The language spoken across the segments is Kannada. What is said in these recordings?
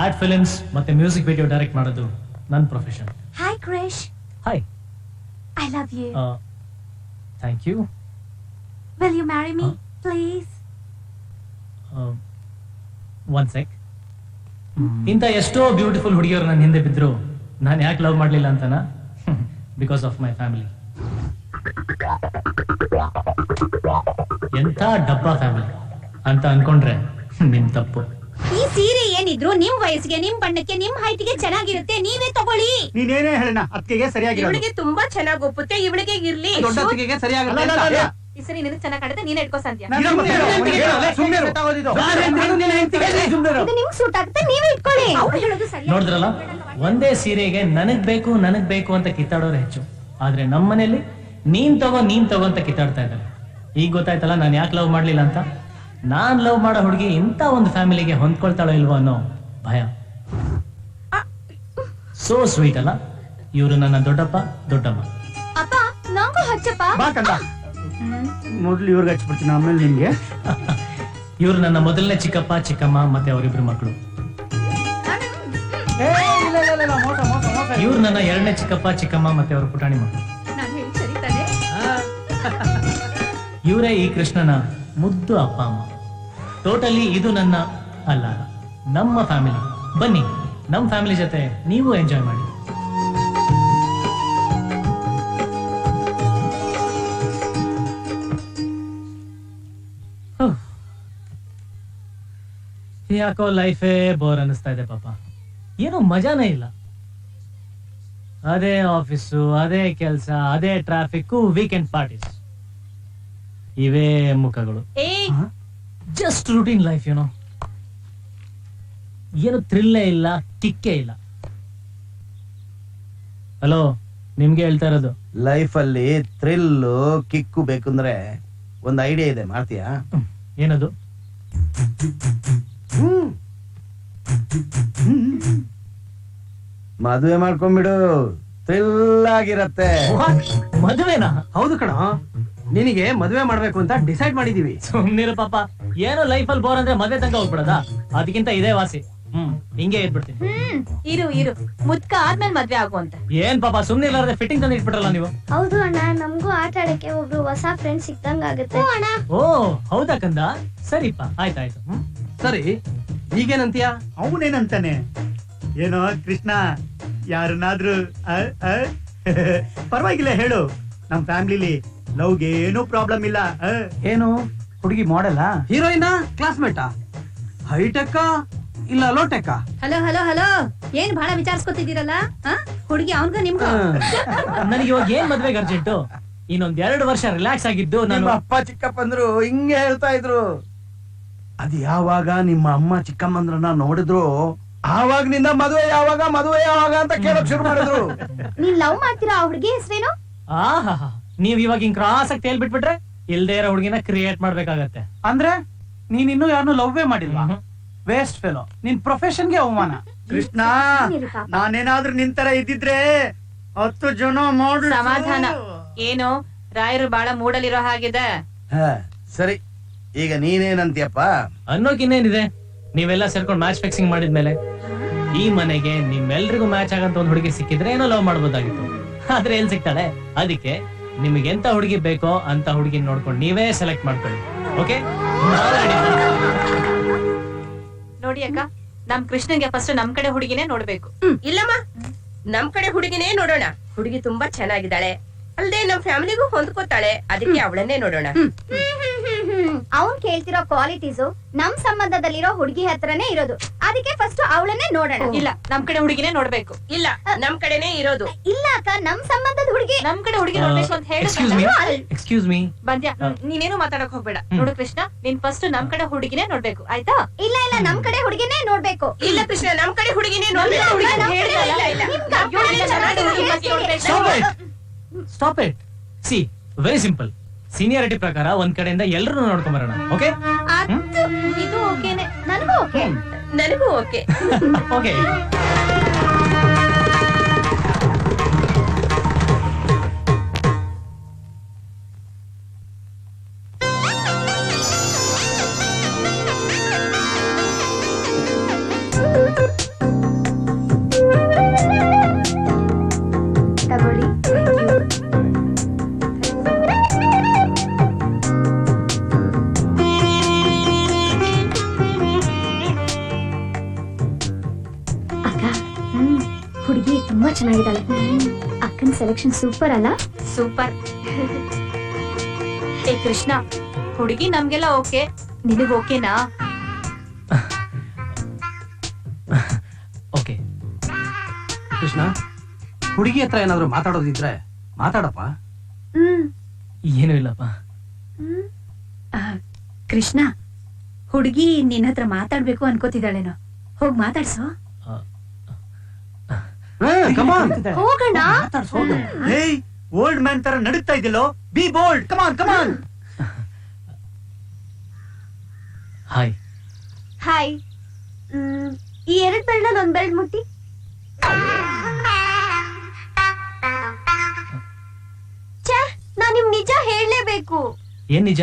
ಆಡ್ ಫಿಲ್ಮ್ಸ್ ಮತ್ತೆ ಮ್ಯೂಸಿಕ್ ವಿಡಿಯೋ ಡೈರೆಕ್ಟ್ ಮಾಡೋದು ನನ್ನ profession. Hi Krish. Hi. I love you. Thank you. Will you marry me, please? One sec. ಇಂಥ ಎಷ್ಟೋ ಬ್ಯೂಟಿಫುಲ್ ಹುಡುಗಿಯರು ನನ್ನ ಹಿಂದೆ ಬಿದ್ರು ನಾನು ಯಾಕೆ ಲವ್ ಮಾಡಲಿಲ್ಲ ಅಂತನಾ? Because of my family. ಎಂಥ ಡಬ್ಬಾ ಫ್ಯಾಮಿಲಿ ಅಂತ ಅನ್ಕೊಂಡ್ರೆ ನಿಮ್ ತಪ್ಪು. ಈ ಸೀರೆ ಏನಿದ್ರು ನಿಮ್ ವಯಸ್ಸಿಗೆ, ನಿಮ್ ಬಣ್ಣಕ್ಕೆ, ನಿಮ್ ಹೈಟ್ಗೆ ಚೆನ್ನಾಗಿರುತ್ತೆ, ನೀವೇ ತಗೊಳ್ಳಿ. ನೀನೇನೇ ಹೇಳಣ್ಣ, ಅತ್ತಿಗೆಗೆ ಸರಿಯಾಗಿ ಇವಳಿಗೆ ತುಂಬಾ ಚೆನ್ನಾಗಿ ಒಪ್ಪುತ್ತೆ, ಇವಳಿಗೆ ಇರ್ಲಿ. ದೊಡ್ಡ ಅತ್ತಿಗೆಗೆ ಸರಿಯಾಗಿ ಈ ಸರಿ ನಿನಗೆ ಚೆನ್ನಾಗಿ ಕಾಣುತ್ತೆ, ನೀನೇ ಇಟ್ಕೋ ಸಂಧ್ಯಾ. ಇದು ನಿಮ್ಗೆ ಸೂಟ್ ಆಗುತ್ತೆ, ನೀವೇ ಇಟ್ಕೊಳ್ಳಿ. ನೋಡಿದ್ರಲ್ಲ, ಒಂದೇ ಸೀರೆಗೆ ನನಗ್ ಬೇಕು ಅಂತ ಕಿತ್ತಾಡೋರು ಹೆಚ್ಚು. ಆದ್ರೆ ನಮ್ಮ ಮನೇಲಿ ನೀನ್ ತಗೋ ಅಂತ ಕಿತ್ತಾಡ್ತಾ ಇದ್ದಾರೆ. ಈಗ ಗೊತ್ತಾಯ್ತಲ್ಲ ನಾನು ಯಾಕೆ ಲವ್ ಮಾಡ್ಲಿಲ್ಲ ಅಂತ. ನಾನ್ ಲವ್ ಮಾಡೋ ಹುಡುಗಿ ಇಂಥ ಒಂದು ಫ್ಯಾಮಿಲಿಗೆ ಹೊಂದ್ಕೊಳ್ತಾಳೋ ಇಲ್ವೋ ಅನ್ನೋ ಭಯ. ಸೋ ಸ್ವೀಟ್ ಅಲ್ಲ ಇವರು, ನನ್ನ ದೊಡ್ಡಪ್ಪ ದೊಡ್ಡಮ್ಮ. ಅಪ್ಪ ನಂಗೂ ಹಚ್ಚಪ್ಪ. ಬಾ ಕಂದ, ಮೊದ್ಲು ಇವ್ರಿಗೆ ಹಚ್ಬಿಡ್ತೀನಿ, ಆಮೇಲೆ ನಿಮ್ಗೆ. ಇವರು ನನ್ನ ಮೊದಲನೇ ಚಿಕ್ಕಪ್ಪ ಚಿಕ್ಕಮ್ಮ ಮತ್ತೆ ಅವರಿಬ್ರು ಮಕ್ಕಳು. ಇವ್ರು ನನ್ನ ಎರಡನೇ ಚಿಕ್ಕಪ್ಪ ಚಿಕ್ಕಮ್ಮ ಮತ್ತೆ ಅವ್ರ ಪುಟಾಣಿ ಮಕ್ಕಳು. ಇವರೇ ಈ ಕೃಷ್ಣನ ಮುದ್ದು ಅಪ್ಪ ಅಮ್ಮ. ಟೋಟಲಿ ಇದು ನನ್ನ ಅಲ್ಲ, ನಮ್ಮ ಫ್ಯಾಮಿಲಿ. ಬನ್ನಿ, ನಮ್ಮ ಫ್ಯಾಮಿಲಿ ಜೊತೆ ನೀವು ಎಂಜಾಯ್ ಮಾಡಿ. ಯಾಕೋ ಲೈಫೇ ಬೋರ್ ಅನಿಸ್ತಾ ಇದೆ ಪಾಪ. ಏನೋ ಮಜಾನೇ ಇಲ್ಲ. ಅದೇ ಆಫೀಸು, ಅದೇ ಕೆಲಸ, ಅದೇ ಟ್ರಾಫಿಕ್, ವೀಕೆಂಡ್ ಪಾರ್ಟೀಸ್, ಇವೇ ಮುಖಗಳು. ಜಸ್ಟ್ ರೂಟೀನ್ ಲೈಫ್, ಏನೋ ಏನು ಥ್ರಿಲ್ಲೇ ಇಲ್ಲ, ಕಿಕ್ಕೇ ಇಲ್ಲ. ಹಲೋ, ನಿಮ್ಗೆ ಹೇಳ್ತಾ ಇರೋದು. ಲೈಫ್ ಅಲ್ಲಿ ಥ್ರಿಲ್ಲು ಕಿಕ್ಕು ಬೇಕಂದ್ರೆ ಒಂದು ಐಡಿಯಾ ಇದೆ, ಮಾಡ್ತೀಯಾ? ಏನದು? ಮದುವೆ ಮಾಡ್ಕೊಂಡ್ಬಿಡು, ಥ್ರಿಲ್ ಆಗಿರತ್ತೆ. ಮದುವೆನಾ? ಹೌದು ಕಣ, ನಿನಗೆ ಮದುವೆ ಮಾಡ್ಬೇಕು ಅಂತ ಡಿಸೈಡ್ ಮಾಡಿದೀವಿ. ಸುಮ್ನಿರು ಪಾಪ, ಏನೋ ಲೈಫ್ ಅಲ್ಲಿ ಬೋರ್ ಅಂದ್ರೆ ಮದುವೆ ತನಕ ಹೋಗ್ಬಿಡದ? ಅದಕ್ಕಿಂತ ಇದೇ ವಾಸಿ. ಹಿಂಗೆ ಇದ್ಬಿಡ್ತೀನಿ. ಇರು ಮುದ್ಕ ಆದ್ಮೇಲೆ ಮದ್ವೆ ಆಗುವಂತ. ಏನ್ ಪಾಪ ಸುಮ್ನೆ ಇಲ್ಲಾರದೆ ಫಿಟ್ಟಿಂಗ್ ತಂದು ಇಟ್ಬಿಟ್ರಲ್ಲ ನೀವು. ಹೌದು ಅಣ್ಣ, ನಮಗೂ ಆಟ ಆಡಕ್ಕೆ ಒಬ್ರು ಹೊಸ ಫ್ರೆಂಡ್ ಸಿಕ್ತಂಗ ಆಗುತ್ತೆ. ಓ ಹೌದಾ ಕಂದ, ಸರಿಪ್ಪ, ಆಯ್ತಾಯ್ತು. ಸರಿ, ಈಗೇನಂತೀಯ? ಅವನೇನಂತಾನೆ? ಏನೋ ಕೃಷ್ಣ, ಯಾರನ್ನಾದ್ರೂ ಪರವಾಗಿಲ್ಲ ಹೇಳು. ನಮ್ ಫ್ಯಾಮಿಲಿಲಿ ಲವ್ಗೆ ಏನೂ ಪ್ರಾಬ್ಲಮ್ ಇಲ್ಲ. ಏನು ಹುಡುಗಿ ಮಾಡೆಲ್ಲ, ಹೀರೋಯಿನ್, ಕ್ಲಾಸ್ಮೇಟಾ, ಹೈಟೆಕ್ ಇಲ್ಲ ಲೋಟೆಕ್? ಹಲೋ ಏನ್ ಬಹಳ ವಿಚಾರಿಸ್ಕೊತಿದ್ದೀರಲ್ಲ? ಹುಡುಗಿ ಅವನ್ಗ ನಿಮ್ಗ? ನನಗೆ ಇವಾಗ ಏನ್ ಮದ್ವೆಗೆ ಅರ್ಜೆಂಟು? ಇನ್ನೊಂದ್ 2 ವರ್ಷ ರಿಲ್ಯಾಕ್ಸ್ ಆಗಿದ್ದು ನಾನು. ನಿಮ್ಮ ಅಪ್ಪ ಚಿಕ್ಕಪ್ಪಂದ್ರು ಹಿಂಗೆ ಹೇಳ್ತಾ ಇದ್ರು. ಅದ್ ಯಾವಾಗ ನಿಮ್ಮ ಅಮ್ಮ ಚಿಕ್ಕಮ್ಮಂದ್ರನ್ನ ನೋಡಿದ್ರು ಆವಾಗ್ನಿಂದ ಮದುವೆ ಯಾವಾಗ ಅಂತ ಕೇಳಕ್ ಶುರು ಮಾಡಿದ್ರು. ನೀನ್ ಲವ್ ಮಾಡ್ತೀರಾ? ಆ ಹುಡುಗಿ ಹೆಸರೇನು? ಆಹಾ, ನೀವ್ ಇವಾಗ ಹಿಂಗ್ ಕ್ರಾಸ್ ಆಗಿ ತೇಲ್ಬಿಟ್ಬಿಟ್ರೆ ಇಲ್ದೇ ಇರೋ ಹುಡುಗಿನ ಕ್ರಿಯೇಟ್ ಮಾಡ್ಬೇಕಾಗತ್ತೆ. ಅಂದ್ರೆ ನೀನ್ ಇನ್ನೂ ಯಾರನ್ನು ಲವ್ವೇ ಮಾಡಿಲ್ವಾ? ವೇಸ್ಟ್ ಫೆಲೋ, ನಿನ್ ಪ್ರೊಫೆಷನ್ಗೆ ಅವಮಾನ. ಕೃಷ್ಣ, ನಾನೇನಾದ್ರೂ ನಿಂತರ ಇದ್ದಿದ್ರೆ 10 ಜನ ಮಾಡು. ಸಮಾಧಾನ. ಏನು ರಾಯರು ಬಾಳ ಮೂಡಲಿರೋ ಹಾಗಿದೆ. ಸರಿ, ಈಗ ನೀನೇನಂತೀಯಪ್ಪ? ಅನ್ನೋಕಿನ್ನೇನಿದೆ, ನೀವೆಲ್ಲ ಸೇರ್ಕೊಂಡು ಮ್ಯಾಚ್ ಫಿಕ್ಸಿಂಗ್ ಮಾಡಿದ್ಮೇಲೆ ಈ ಮನೆಗೆ ನಿಮ್ಮೆಲ್ರಿಗೂ ಮ್ಯಾಚ್ ಆಗಂತ ಒಂದ್ ಹುಡುಗಿ ಸಿಕ್ಕಿದ್ರೆ ಏನೋ ಲವ್ ಮಾಡ್ಬೋದಾಗಿತ್ತು. ಆದ್ರೆ ಎಲ್ ಸಿಗ್ತಾಳೆ? ಅದಕ್ಕೆ ನಿಮಗೆ ಎಂತ ಹುಡುಗಿ ಬೇಕೋ ಅಂತ ಹುಡುಗಿ ನೋಡ್ಕೊಂಡು ನೀವೇ ಸೆಲೆಕ್ಟ್ ಮಾಡ್ಕೊಳ್ಳಿ. ಓಕೆ? ನೋಡಿ ಅಕ್ಕ, ನಮ್ ಕೃಷ್ಣನ್ಗೆ ಫಸ್ಟ್ ನಮ್ ಕಡೆ ಹುಡುಗಿನೇ ನೋಡ್ಬೇಕು. ಇಲ್ಲಮ್ಮ, ನಮ್ ಕಡೆ ಹುಡುಗಿನೇ ನೋಡೋಣ. ಹುಡುಗಿ ತುಂಬಾ ಚೆನ್ನಾಗಿದ್ದಾಳೆ, ಅಲ್ದೆ ನಮ್ ಫ್ಯಾಮಿಲಿಗೂ ಹೊಂದ್ಕೋತಾಳೆ, ಅದಕ್ಕೆ ಅವಳನ್ನೇ ನೋಡೋಣ. ಅವ್ನ್ ಕೇಳ್ತಿರೋ ಕ್ವಾಲಿಟೀಸು ನಮ್ ಸಂಬಂಧದಲ್ಲಿರೋ ಹುಡುಗಿ ಹತ್ರನೇ ಇರೋದು. ಅದಕ್ಕೆ ಫಸ್ಟ್ ಅವಳನ್ನೇ ನೋಡೋಣ. ಇಲ್ಲ, ನಮ್ ಕಡೆ ಹುಡುಗಿನೇ ನೋಡ್ಬೇಕು. ಇಲ್ಲ, ನಮ್ ಕಡೆನೇ ಇರೋದು. ಇಲ್ಲ ಅಕ್ಕ, ನಮ್ ಸಂಬಂಧದ ಹುಡುಗಿ. ನಮ್ ಕಡೆ ಹುಡುಗಿ ನೋಡ್ಬೇಕು ಅಂತ ಎಕ್ಸ್ಕ್ಯೂಸ್ ಮೀ ಬಂದ್ಯಾ, ನೀನೇನು ಮಾತಾಡಕ್ ಹೋಗ್ಬೇಡ. ನೋಡು ಕೃಷ್ಣ, ನೀನ್ ಫಸ್ಟ್ ನಮ್ ಕಡೆ ಹುಡುಗಿನೇ ನೋಡ್ಬೇಕು, ಆಯ್ತಾ? ಇಲ್ಲ, ನಮ್ ಕಡೆ ಹುಡುಗಿನೇ ನೋಡ್ಬೇಕು. ಇಲ್ಲ ಕೃಷ್ಣ, ನಮ್ ಕಡೆ ಹುಡುಗಿನೇ ನೋಡ್ಬೇಕು. Stop it. C, very simple. Seniority ಪ್ರಕಾರ ಒಂದ್ ಕಡೆಯಿಂದ ಎಲ್ಲರೂ ನೋಡ್ಕೊಂಡ್ ಬರೋಣ. ಓಕೆ? ಇದು ಓಕೆನೆ. ನನಗೂ ಓಕೆ. ನನಗೂ ಓಕೆ. ಓಕೆ. ಅಕ್ಕ ಹುಡುಗಿ ತುಂಬಾ ಚೆನ್ನಾಗಿದ್ದಾಳೆ. ಅಕ್ಕನ ಸೆಲೆಕ್ಷನ್ ಸೂಪರ್ ಅಲ್ಲ? ಸೂಪರ್. ಏ ಕೃಷ್ಣ, ಹುಡುಗಿ ನಮ್ಗೆಲ್ಲ ಓಕೆ, ನಿನಗ್ ಓಕೆನಾ? ಓಕೆ. ಕೃಷ್ಣ, ಹುಡುಗಿ ಹತ್ರ ಏನಾದ್ರು ಮಾತಾಡೋದಿದ್ರೆ ಮಾತಾಡಪ್ಪ. ಏನೂ ಇಲ್ಲಪ್ಪ. ಕೃಷ್ಣ, ಹುಡುಗಿ ನಿನ್ನ ಹತ್ರ ಮಾತಾಡ್ಬೇಕು ಅನ್ಕೋತಿದ್ದಾಳೇನೋ, ಹೋಗ್ ಮಾತಾಡ್ಸೋ. ಹೋಗೋಣ. ಏಯ್, ಓಲ್ಡ್ ಮ್ಯಾನ್ ತರ ನಡುತ್ತಾ ಇದ್ದಿಲ್ಲೋ. Be bold, come on come on. Hi. Hi. ಈ 2 ಬೆರಳಲ್ಲಿ 1 ಬೆರಳು ಮುಟ್ಟಿ. ನಾನ್ ನಿಮ್ ನಿಜ ಹೇಳಲೇಬೇಕು. ಏನ್ ನಿಜ?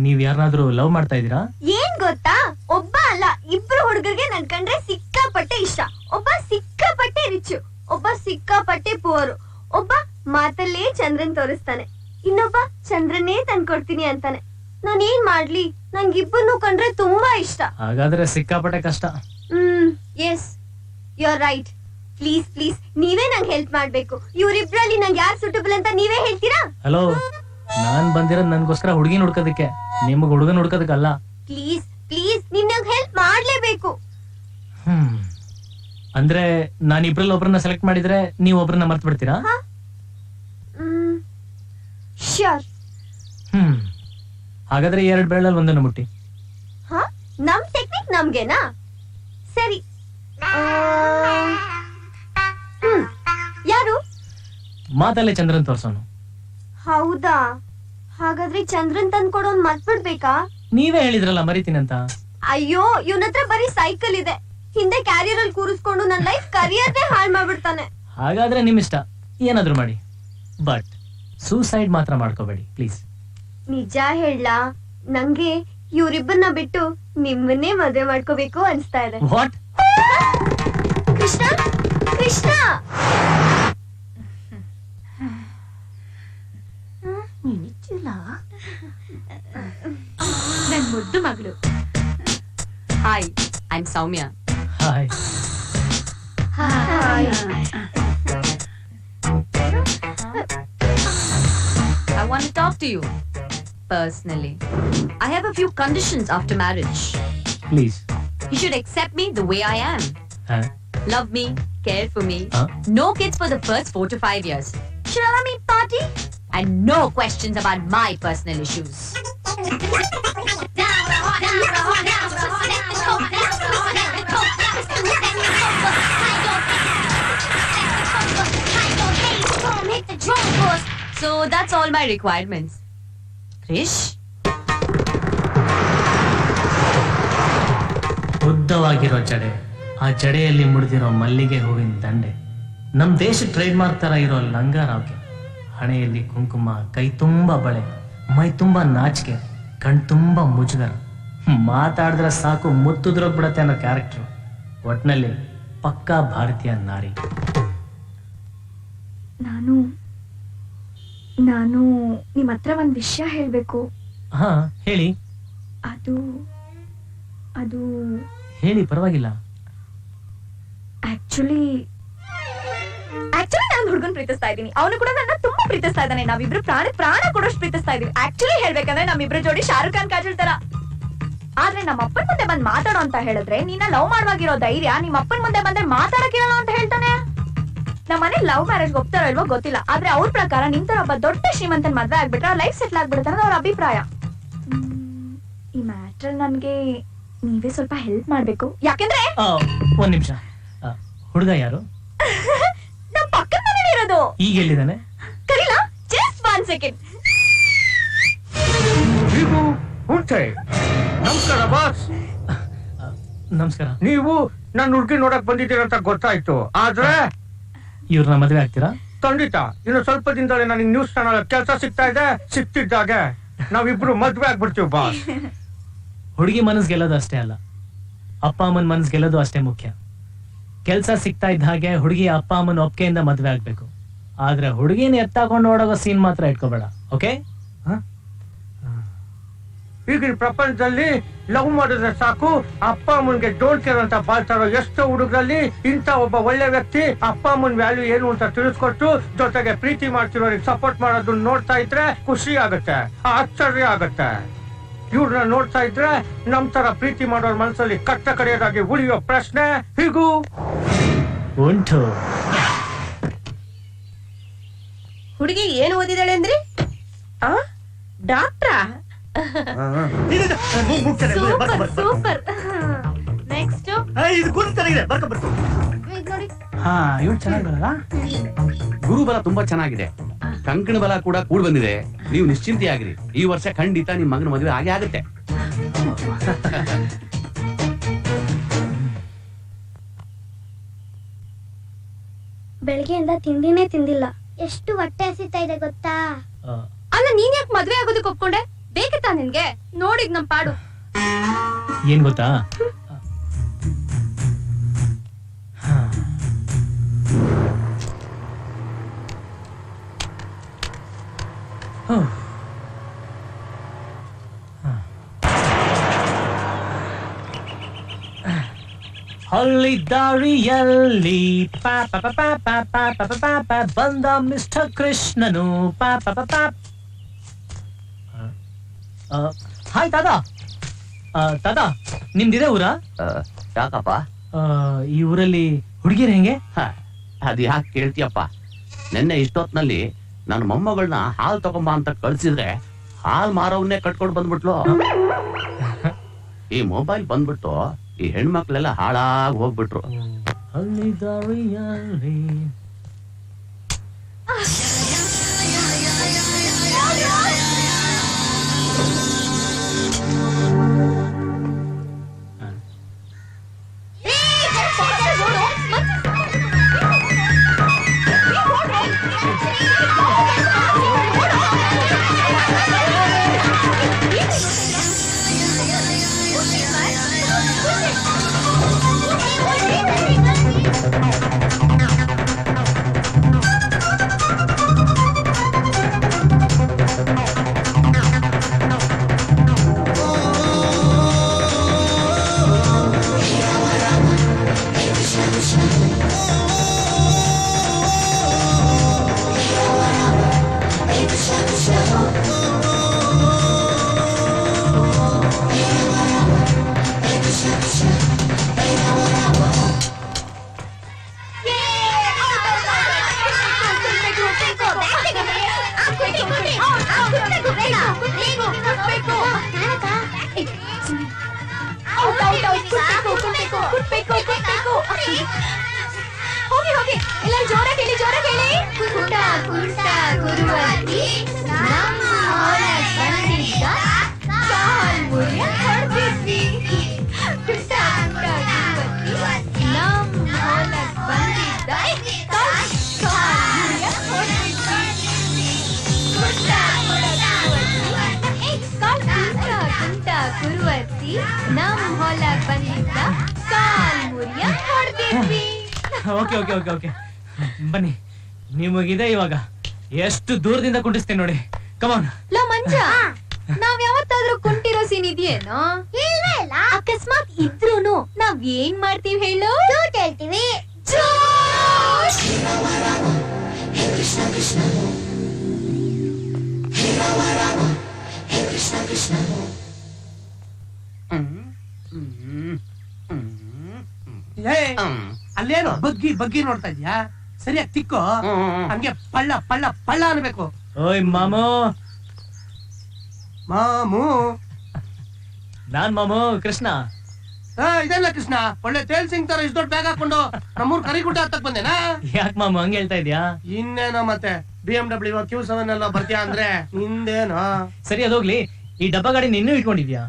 ನೀವ್ ಯಾರನ್ನಾದ್ರೂ ಲವ್ ಮಾಡ್ತಾ ಇದೀರಾ? ಏನ್ ಗೊತ್ತಾ, ಒಬ್ಬ ಅಲ್ಲ 2 ಹುಡುಗರಿಗೆ ನನ್ ಕಂಡ್ರೆ ಸಿಕ್ಕಾಪಟ್ಟೆ ಇಷ್ಟ. ಒಬ್ಬ ಸಿಕ್ಕಾಪಟ್ಟೆ ರಿಚ್, ಒಬ್ಬ ಸಿಕ್ಕಾಪಟ್ಟೆ ಪುವರು. ಒಬ್ಬ ಮಾತಲ್ಲೇ ಚಂದ್ರನ್ ತೋರಿಸ್ತಾನೆ, ಇನ್ನೊಬ್ಬ ಚಂದ್ರನ್ನೇ ತಂದ್ಕೊಡ್ತೀನಿ ಅಂತಾನೆ. ನಾನ್ ಏನ್ ಮಾಡ್ಲಿ, ನಂಗಿಬ್ಬರನ್ನು ಕಂಡ್ರೆ ತುಂಬಾ ಇಷ್ಟ. ಹಾಗಾದ್ರೆ ಸಿಕ್ಕಾಪಟ್ಟೆ ಕಷ್ಟ. Yes, you are right. Please please, ನೀವೇ ನಂಗೆ ಹೆಲ್ಪ್ ಮಾಡ್ಬೇಕು. ಇವ್ರಿಬ್ರಲ್ಲಿ ನಂಗೆ ಯಾರು ಸೂಟಬಲ್ ಅಂತ ನೀವೇ ಹೇಳ್ತೀರಾ? ಹಲೋ, ನಾನ್ ಬಂದಿರೋದ್ ನನ್ಗೋಸ್ಕರ ಹುಡುಗಿನ ಹುಡ್ಕೋದಕ್ಕೆ, ನಿಮ್ಗ್ ಹುಡುಗನ್ ಹುಡ್ಕೋದಕ್ಕಲ್ಲ. ಪ್ಲೀಸ್ ಪ್ಲೀಸ್, ನೀವ್ ನಂಗೆ ಹೆಲ್ಪ್ ಮಾಡ್ಲೇಬೇಕು. ಅಂದ್ರೆ ನಾನ್ ಇಬ್ರಲ್ಲಿ ಒಬ್ರನ್ನ ಸೆಲೆಕ್ಟ್ ಮಾಡಿದ್ರೆ ನೀವ್ ಒಬ್ರನ್ನ ಮರ್ತ್ ಬಿಡ್ತೀರಾ? ಶ್ಯೂರ್. ಹಾಗಾದ್ರೆ 2 ಬೆರಳಲ್ಲಿ 1 ಮುಟ್ಟಿ. ನಮ್ ಟೆಕ್ನಿಕ್ ನಮ್ಗೆನಾ? ಸರಿ. ಯಾರು? ಮಾತಲ್ಲೇ ಚಂದ್ರನ್ ತೋರ್ಸೋನು. ಹೌದಾ? ಹಾಗಾದ್ರೆ ಚಂದ್ರನ್ ತಂದ್ ಕೊಡೋನ್ ಮರ್ತ್ಬಿಡ್ಬೇಕಾ? ನೀವೇ ಹೇಳಿದ್ರಲ್ಲ ಮರಿತೀನಿ ಅಂತ. ಅಯ್ಯೋ, ಇವನತ್ರ ಬರೀ ಸೈಕಲ್ ಇದೆ, ಹಿಂದೆ ಕ್ಯಾರಿಯರ್ ಅಲ್ಲಿ ಕೂರಿಸ್ಕೊಂಡು ನನ್ ಲೈಫ್ ಕರಿಯರ್ನೇ ಹಾಳು ಮಾಡ್ಬಿಡ್ತಾನೆ. ಹಾಗಾದ್ರೆ ನಿಮ್ ಇಷ್ಟ, ಏನಾದ್ರೂ ಮಾಡಿ, ಬಟ್ ಸೂಸೈಡ್ ಮಾತ್ರ ಮಾಡ್ಕೋಬೇಡಿ ಪ್ಲೀಸ್. ನಿಜ ಹೇಳಲಾ, ನಂಗೆ ಇವ್ರಿಬ್ಬರನ್ನ ಬಿಟ್ಟು ನಿಮ್ಮನ್ನೇ ಮದುವೆ ಮಾಡ್ಕೋಬೇಕು ಅನ್ಸ್ತಾ ಇದೆ. ವಾಟ್? ಕೃಷ್ಣ, ಕೃಷ್ಣ. ನನ್ ಮುದ್ದು ಮಗಳು. Hi, I am Soumya. Hi. Hi. I want to talk to you personally. I have a few conditions after marriage. Please. You should accept me the way I am. Love me, care for me. No kids for the first 4 to 5 years. Should allow me party? And no questions about my personal issues. So that's all my requirements. Krish? ಉದ್ದವಾಗಿರೋ ಜಡೆ, ಆ ಜಡೆಯಲ್ಲಿ ಮುಡಿದಿರೋ ಮಲ್ಲಿಗೆ ಹೂವಿನ ದಂಡೆ, ನಮ್ ದೇಶ ಟ್ರೇಡ್ ಮಾರ್ಕ್ ತರ ಇರೋ ಲಂಗಾರಾವ್ಗೆ, ಹಣೆಯಲ್ಲಿ ಕುಂಕುಮ, ಕೈ ತುಂಬಾ ಬಳೆ, ಮೈ ತುಂಬಾ ನಾಚಿಕೆ, ಕಣ್ ತುಂಬಾ ಮುಜುಗರ, ಮಾತಾಡಿದ್ರೆ ಸಾಕು ಮುತ್ತುದ್ರೋಗ್ಬಿಡತ್ತೆ ಅನ್ನೋ ಕ್ಯಾರೆಕ್ಟರ್. ಒಟ್ನಲ್ಲಿ ಪಕ್ಕಾ ಭಾರತೀಯ ನಾರಿ. ನಾನು ನಿಮ್ ಹತ್ರ ಒಂದ್ ವಿಷಯ ಹೇಳ್ಬೇಕು. ಹಾ ಹೇಳಿ. ಅದು ಹೇಳಿ, ಪರವಾಗಿಲ್ಲ. ಆಕ್ಚುಲಿ ನಾನು ಹುಡುಗನ್ ಪ್ರೀತಿಸ್ತಾ ಇದ್ದೀನಿ, ಅವನು ಕೂಡ ನನ್ನ ತುಂಬಾ ಪ್ರೀತಿಸ್ತಾ ಇದ್ದಾನೆ. ನಾವಿಬ್ರು ಪ್ರಾಣ ಕೊಡೋಷ್ಟು ಪ್ರೀತಿಸ್ತಾ ಇದೀವಿ. ಆಕ್ಚುಲಿ ಹೇಳ್ಬೇಕಂದ್ರೆ ನಮ್ಮಿಬ್ರು ಜೋಡಿ ಶಾರುಖ್ ಖಾನ್ ಕಾಜಲ್ ತರ. ಆದ್ರೆ ನಮ್ಮ ಅಪ್ಪನ ಮುಂದೆ ಬಂದ್ ಮಾತಾಡೋ ಅಂತ ಹೇಳಿದ್ರೆ, ನೀನ ಲವ್ ಮಾಡುವಾಗಿರೋ ಧೈರ್ಯ ನಿಮ್ಮ ಅಪ್ಪನ ಮುಂದೆ ಬಂದ್ರೆ ಮಾತಾಡಕ್ಕಿರಲ್ಲ ಅಂತ ಹೇಳ್ತಾನೆ. ನಮ್ಮ ಮನೆ ಲವ್ ಮ್ಯಾರೇಜ್ ಒಪ್ತಾರೋ ಇಲ್ವೋ ಗೊತ್ತಿಲ್ಲ, ಆದ್ರೆ ಅವ್ರ ಪ್ರಕಾರ ನಿಮ್ ತರ ಒಬ್ಬ ದೊಡ್ಡ ಶ್ರೀಮಂತನ್ ಮದ್ವೆ ಆಗ್ಬಿಟ್ರೆ ಲೈಫ್ ಸೆಟ್ಲ್ ಆಗ್ಬಿಡುತ್ತೆ ಅನ್ನೋದು ಅವ್ರ ಅಭಿಪ್ರಾಯ. ಈ ಮ್ಯಾಟರ್ ನನ್ಗೆ ನೀವೇ ಸ್ವಲ್ಪ ಹೆಲ್ಪ್ ಮಾಡ್ಬೇಕು. ಯಾಕೆಂದ್ರೆ ಒಂದ್ ನಿಮಿಷ, ಹುಡುಗ ಯಾರು? ನಮ್ ಪಕ್ಕದ ಮನೇಲಿ ಇರೋದು. ಈಗ ಹೇಳಿದಾನೆ? ಕರೀಲಾ? Just 1 second. ನಮಸ್ಕಾರ ಬಾಸ್. ನಮಸ್ಕಾರ. ನೀವು ನನ್ನ ಹುಡುಗಿ ನೋಡಕ್ ಬಂದಿದ್ದೀರಂತ ಗೊತ್ತಾಯ್ತು, ಆದ್ರೆ ಇವ್ರನ್ನ ಮದುವೆ ಆಗ್ತೀರಾ? ಖಂಡಿತ. ಇನ್ನು ಸ್ವಲ್ಪ ದಿನದಲ್ಲಿ ನನಗೆ ನ್ಯೂಸ್ ಚಾನಲ್ ಕೆಲಸ ಸಿಗ್ತಾ ಇದೆ, ಸಿಕ್ತಿದ್ದಾಗೆ ನಾವಿಬ್ರು ಮದ್ವೆ ಆಗ್ಬಿಡ್ತೀವಿ ಬಾಸ್. ಹುಡುಗಿ ಮನಸ್ ಗೆಲ್ಲೋದು ಅಷ್ಟೇ ಅಲ್ಲ, ಅಪ್ಪ ಅಮ್ಮನ ಮನಸ್ ಗೆಲ್ಲೋದು ಅಷ್ಟೇ ಮುಖ್ಯ. ಕೆಲ್ಸ ಸಿಗ್ತಾ ಇದ್ದ ಹಾಗೆ ಹುಡುಗಿ ಅಪ್ಪ ಅಮ್ಮನ ಒಪ್ಪಿಗೆಯಿಂದ ಮದ್ವೆ ಆಗ್ಬೇಕು. ಆದ್ರೆ ಹುಡುಗಿನ ಎತ್ತಾಕೊಂಡು ಓಡೋಗೋ ಸೀನ್ ಮಾತ್ರ ಇಟ್ಕೋಬೇಡ, ಓಕೆ? ಈಗಿನ ಪ್ರಪಂಚದಲ್ಲಿ ಲವ್ ಮಾಡಿದ್ರೆ ಸಾಕು ಅಪ್ಪ ಅಮ್ಮನ್ಗೆ ಡೋಂಟ್ ಕೇರ್ ಅಂತ ಬಾಳ್ತಾರೋ ಎಷ್ಟೋ ಹುಡುಗರಲ್ಲಿ ಇಂಥ ಒಬ್ಬ ಒಳ್ಳೆ ವ್ಯಕ್ತಿ ಅಪ್ಪ ಅಮ್ಮನ್ ವ್ಯಾಲ್ಯೂ ಏನು ಅಂತ ತಿಳಿಸ್ಕೊಟ್ಟು ಜೊತೆಗೆ ಪ್ರೀತಿ ಮಾಡ್ತಿರೋರಿಗೆ ಸಪೋರ್ಟ್ ಮಾಡೋದನ್ನ ನೋಡ್ತಾ ಇದ್ರೆ ಖುಷಿ ಆಗತ್ತೆ, ಆಶ್ಚರ್ಯ ಆಗತ್ತೆ. ಇವ್ರನ್ನ ನೋಡ್ತಾ ಇದ್ರೆ ನಮ್ ತರ ಪ್ರೀತಿ ಮಾಡೋರ್ ಮನಸ್ಸಲ್ಲಿ ಕಟ್ಟ ಕಡೆಯದಾಗಿ ಉಳಿಯೋ ಪ್ರಶ್ನೆ ಹೀಗೂ ಉಂಟು. ಹುಡುಗಿ ಏನು ಓದಿದಾಳೆ ಅಂದ್ರಿ? ಡಾಕ್ಟ್ರಾ? ಸೂಪರ್. ನೆಕ್ಸ್ಟ್ ಇದು ಗುರು ಚೆನ್ನಾಗಿದೆ, ಬರ್ಕೊ. ನೋಡಿ. ಹಾ ಇವ್ರು ಚೆನ್ನಾಗಿರಲ್ಲ. ಗುರುಬಲ ತುಂಬಾ ಚೆನ್ನಾಗಿದೆ, ಕಂಕಣ ಬಲ ಕೂಡ ಕೂಡ್ ಬಂದಿದೆ. ನೀವು ನಿಶ್ಚಿಂತೆಯಾಗಿರಿ, ಈ ವರ್ಷ ಖಂಡಿತ ನಿಮ್ ಮಗನ ಮದುವೆ ಹಾಗೆ ಆಗುತ್ತೆ. ಬೆಳಗ್ಗೆಯಿಂದ ತಿಂಡಿನೇ ತಿಂದಿಲ್ಲ, ಎಷ್ಟು ಹೊಟ್ಟೆ ಹಸಿತಾ ಇದೆ ಗೊತ್ತಾ? ಅಲ್ಲ ನೀನ್ ಯಾಕೆ ಮದ್ವೆ ಆಗೋದಕ್ಕೆ ಒಪ್ಕೊಂಡೆ? ಬೇಕಿತ್ತಾ ನಿನ್ಗೆ? ನೋಡಿದ್ ನಮ್ ಪಾಡು. ಏನ್ ಗೊತ್ತಾ, ಹಳ್ಳಿ ದಾರಿಯಲ್ಲಿ ಬಂದ ಮಿಸ್ಟರ್ ಕೃಷ್ಣನು. ಹಾಯ್ ದಾದಾ. ದಾದಾ ನಿಮ್ದಿದೆ ಊರ? ಯಾಕಪ್ಪ? ಈ ಊರಲ್ಲಿ ಹುಡುಗಿರು ಹೆಂಗೆ? ಅದ್ ಯಾಕೆ ಕೇಳ್ತೀಯಪ್ಪ? ನಿನ್ನೆ ಇಷ್ಟೊತ್ನಲ್ಲಿ ನನ್ನ ಮೊಮ್ಮಗಳನ್ನ ಹಾಲ್ ತಗೊಂಬ ಅಂತ ಕಳ್ಸಿದ್ರೆ ಹಾಲ್ ಮಾರವನ್ನೇ ಕಟ್ಕೊಂಡು ಬಂದ್ಬಿಟ್ಲು. ಈ ಮೊಬೈಲ್ ಬಂದ್ಬಿಟ್ಟು ಈ ಹೆಣ್ಮಕ್ಳೆಲ್ಲ ಹಾಳಾಗಿ ಹೋಗ್ಬಿಟ್ರು. ಹಳ್ಳಿ ದಾರಿಯಲ್ಲಿ ಹೋಗಿ ಹೋಗಿ ಎಲ್ಲ ಜೋರಾಗಿ ಹೇಳಿ, ಜೋರಾಗಿ ಹೇಳಿ. ಕುಂಟ ಕುಂಟ ಗುರುವತಿ ನಮ್ಮ ಹೊಲಕ್ ಬಂದಿದ್ದ ಕಾಲ್ ಮುರಿಯ ಹೊಡ್ದಿದ್ವಿ. ಕುಂಟ ಕುಂಟ ಗುರುವತಿ ನಮ್ಮ ಹೊಲಕ್ ಬಂದಿದ್ದ ಕಾಲ್ ಮುರಿಯ ಹೊಡ್ದಿದ್ವಿ. ಕುಂಟ ಕುಂಟ ಗುರುವತಿ ನಮ್ಮ ಹೊಲಕ್ ಬಂದಿದ್ದ ಕಾಲ್ ಮುರಿಯ ಹೊಡ್ದಿದ್ವಿ. ಓಕೆ ಓಕೆ ಓಕೆ ಓಕೆ ಬನ್ನಿ, ನಿಮಗಿದೆ ಇವಾಗ. ಎಷ್ಟು ದೂರದಿಂದ ಕುಂಡಿಸ್ತೇನೆ ನೋಡಿ. ಕಮಾನ್. ಲೋ ಮಂಜ, ನಾವ್ ಯಾವತ್ತಾದ್ರೂ ಕುಂಟಿರೋ ಸೀನ್ ಇದೆಯೇನೋ? ಇಲ್ವೇ ಇಲ್ಲ. ಅಕಸ್ಮಾತ್ ಇದ್ರೂನು ನಾವ್ ಏನ್ ಮಾಡ್ತೀವಿ ಹೇಳು? ಜೋಟ್ ಹೇಳ್ತೀವಿ. ಜೋಶ್! ಅಲ್ಲೇನು ಬಗ್ಗಿ ಬಗ್ಗಿ ನೋಡ್ತಾ ಇದ್ಯಾ? ಸರಿಯಾಗಿ ತಿಕ್ಕೋ, ಹಂಗೆ ಪಳ್ಳ ಪಳ್ಳ ಪಳ್ಳ ಅನ್ಬೇಕು. ಓಯ್ ಮಾಮು. ಮಾಮು ನಾನ್ ಮಾಮು ಕೃಷ್ಣ. ಇದೆಲ್ಲ ಕೃಷ್ಣ, ಒಳ್ಳೆ ತೇಲ್ ಸಿಂಗ್ ತರ ಇಷ್ಟು ದೊಡ್ಡ ಬ್ಯಾಗ್ ಹಾಕೊಂಡು ನಮ್ಮೂರ್ ಕರಿಗುಡ್ಡ ಹತ್ತಕ್ ಬಂದೇನಾ? ಯಾಕೆ ಮಾಮು ಹಂಗ ಹೇಳ್ತಾ ಇದ್ಯಾ? ಇನ್ನೇನೋ ಮತ್ತೆ BMW Q7 ಎಲ್ಲ ಬರ್ತೀಯಾ ಅಂದ್ರೆ ನಿಂದೇನೋ. ಸರಿ ಅದೋಗ್ಲಿ, ಈ ಡಬ್ಬ ಗಾಡಿ ನಿನ್ನೂ ಇಟ್ಕೊಂಡಿದ್ಯಾ?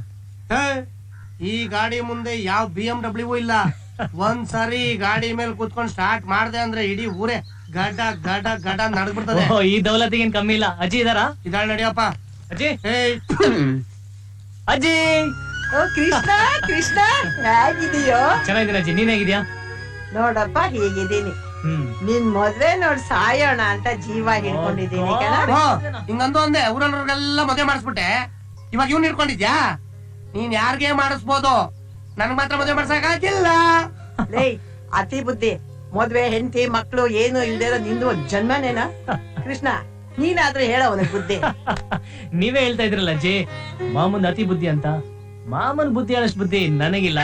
ಈ ಗಾಡಿ ಮುಂದೆ ಯಾವ BMW ಇಲ್ಲ. ಒಂದ್ಸರಿ ಗಾಡಿ ಮೇಲೆ ಕೂತ್ಕೊಂಡ್ ಸ್ಟಾರ್ಟ್ ಮಾಡ್ದೆ ಅಂದ್ರೆ ಇಡೀ ಊರೇ ಗಡ ಗಡ ಗಡ ನಡ್ಬಿಡ್ತದೆ. ಈ ದೌಲತಿಗೇನ್ ಕಮ್ಮಿ ಇಲ್ಲ. ಅಜ್ಜಿ ಇದಾರಾ? ಇದಾಳ ನಡಿಯಪ್ಪ. ಅಜ್ಜಿ, ಅಜ್ಜಿ. ಕೃಷ್ಣ ಕೃಷ್ಣ ಹೇಗಿದೀಯೋ? ಚೆನ್ನಾಗಿದ್ದೀನಿ ಅಜ್ಜಿ, ನೀನ್ ಹೇಗಿದ್ಯಾ? ನೋಡಪ್ಪ ಹೀಗಿದ್ದೀನಿ. ನಿನ್ ಮದ್ವೆ ನೋಡ್ ಸಾಯೋಣ ಅಂತ ಜೀವ ಹಿಡ್ಕೊಂಡಿದ್ದೀನಿ ಕಣ. ಹಿಂಗಂದು ಅಂದೆ ಊರಲ್ರಿಗೆಲ್ಲ ಮದುವೆ ಮಾಡಿಸ್ಬಿಟ್ಟೆ. ಇವಾಗ ಇವ್ನ ಇಟ್ಕೊಂಡಿದ್ಯಾ? ನೀನ್ ಯಾರಿಗೆ ಮಾಡಿಸ್ಬೋದು, ನನ್ಗ್ ಮಾತ್ರ ಮದುವೆ ಮಾಡ್ಸಕ್ಕಾಗಿಲ್ಲ. ಲೇ ಅತಿ ಬುದ್ಧಿ, ಮದ್ವೆ ಹೆಂಡತಿ ಮಕ್ಳು ಏನು ಇಲ್ದೇ ಇರೋ ನಿಂದು ಒಂದ್ ಜನ್ಮನೇನಾ? ಕೃಷ್ಣ ನೀನಾದ್ರೂ ಹೇಳ ಅವನಿಗೆ ಬುದ್ಧಿ. ನೀವೇ ಹೇಳ್ತಾ ಇದ್ರಲ್ಲ ಅಜ್ಜಿ, ಮಾಮನ್ ಅತಿ ಬುದ್ಧಿ ಅಂತ. ಮಾಮನ್ ಬುದ್ಧಿ ಅನ್ನಷ್ಟು ಬುದ್ಧಿ ನನಗಿಲ್ಲ.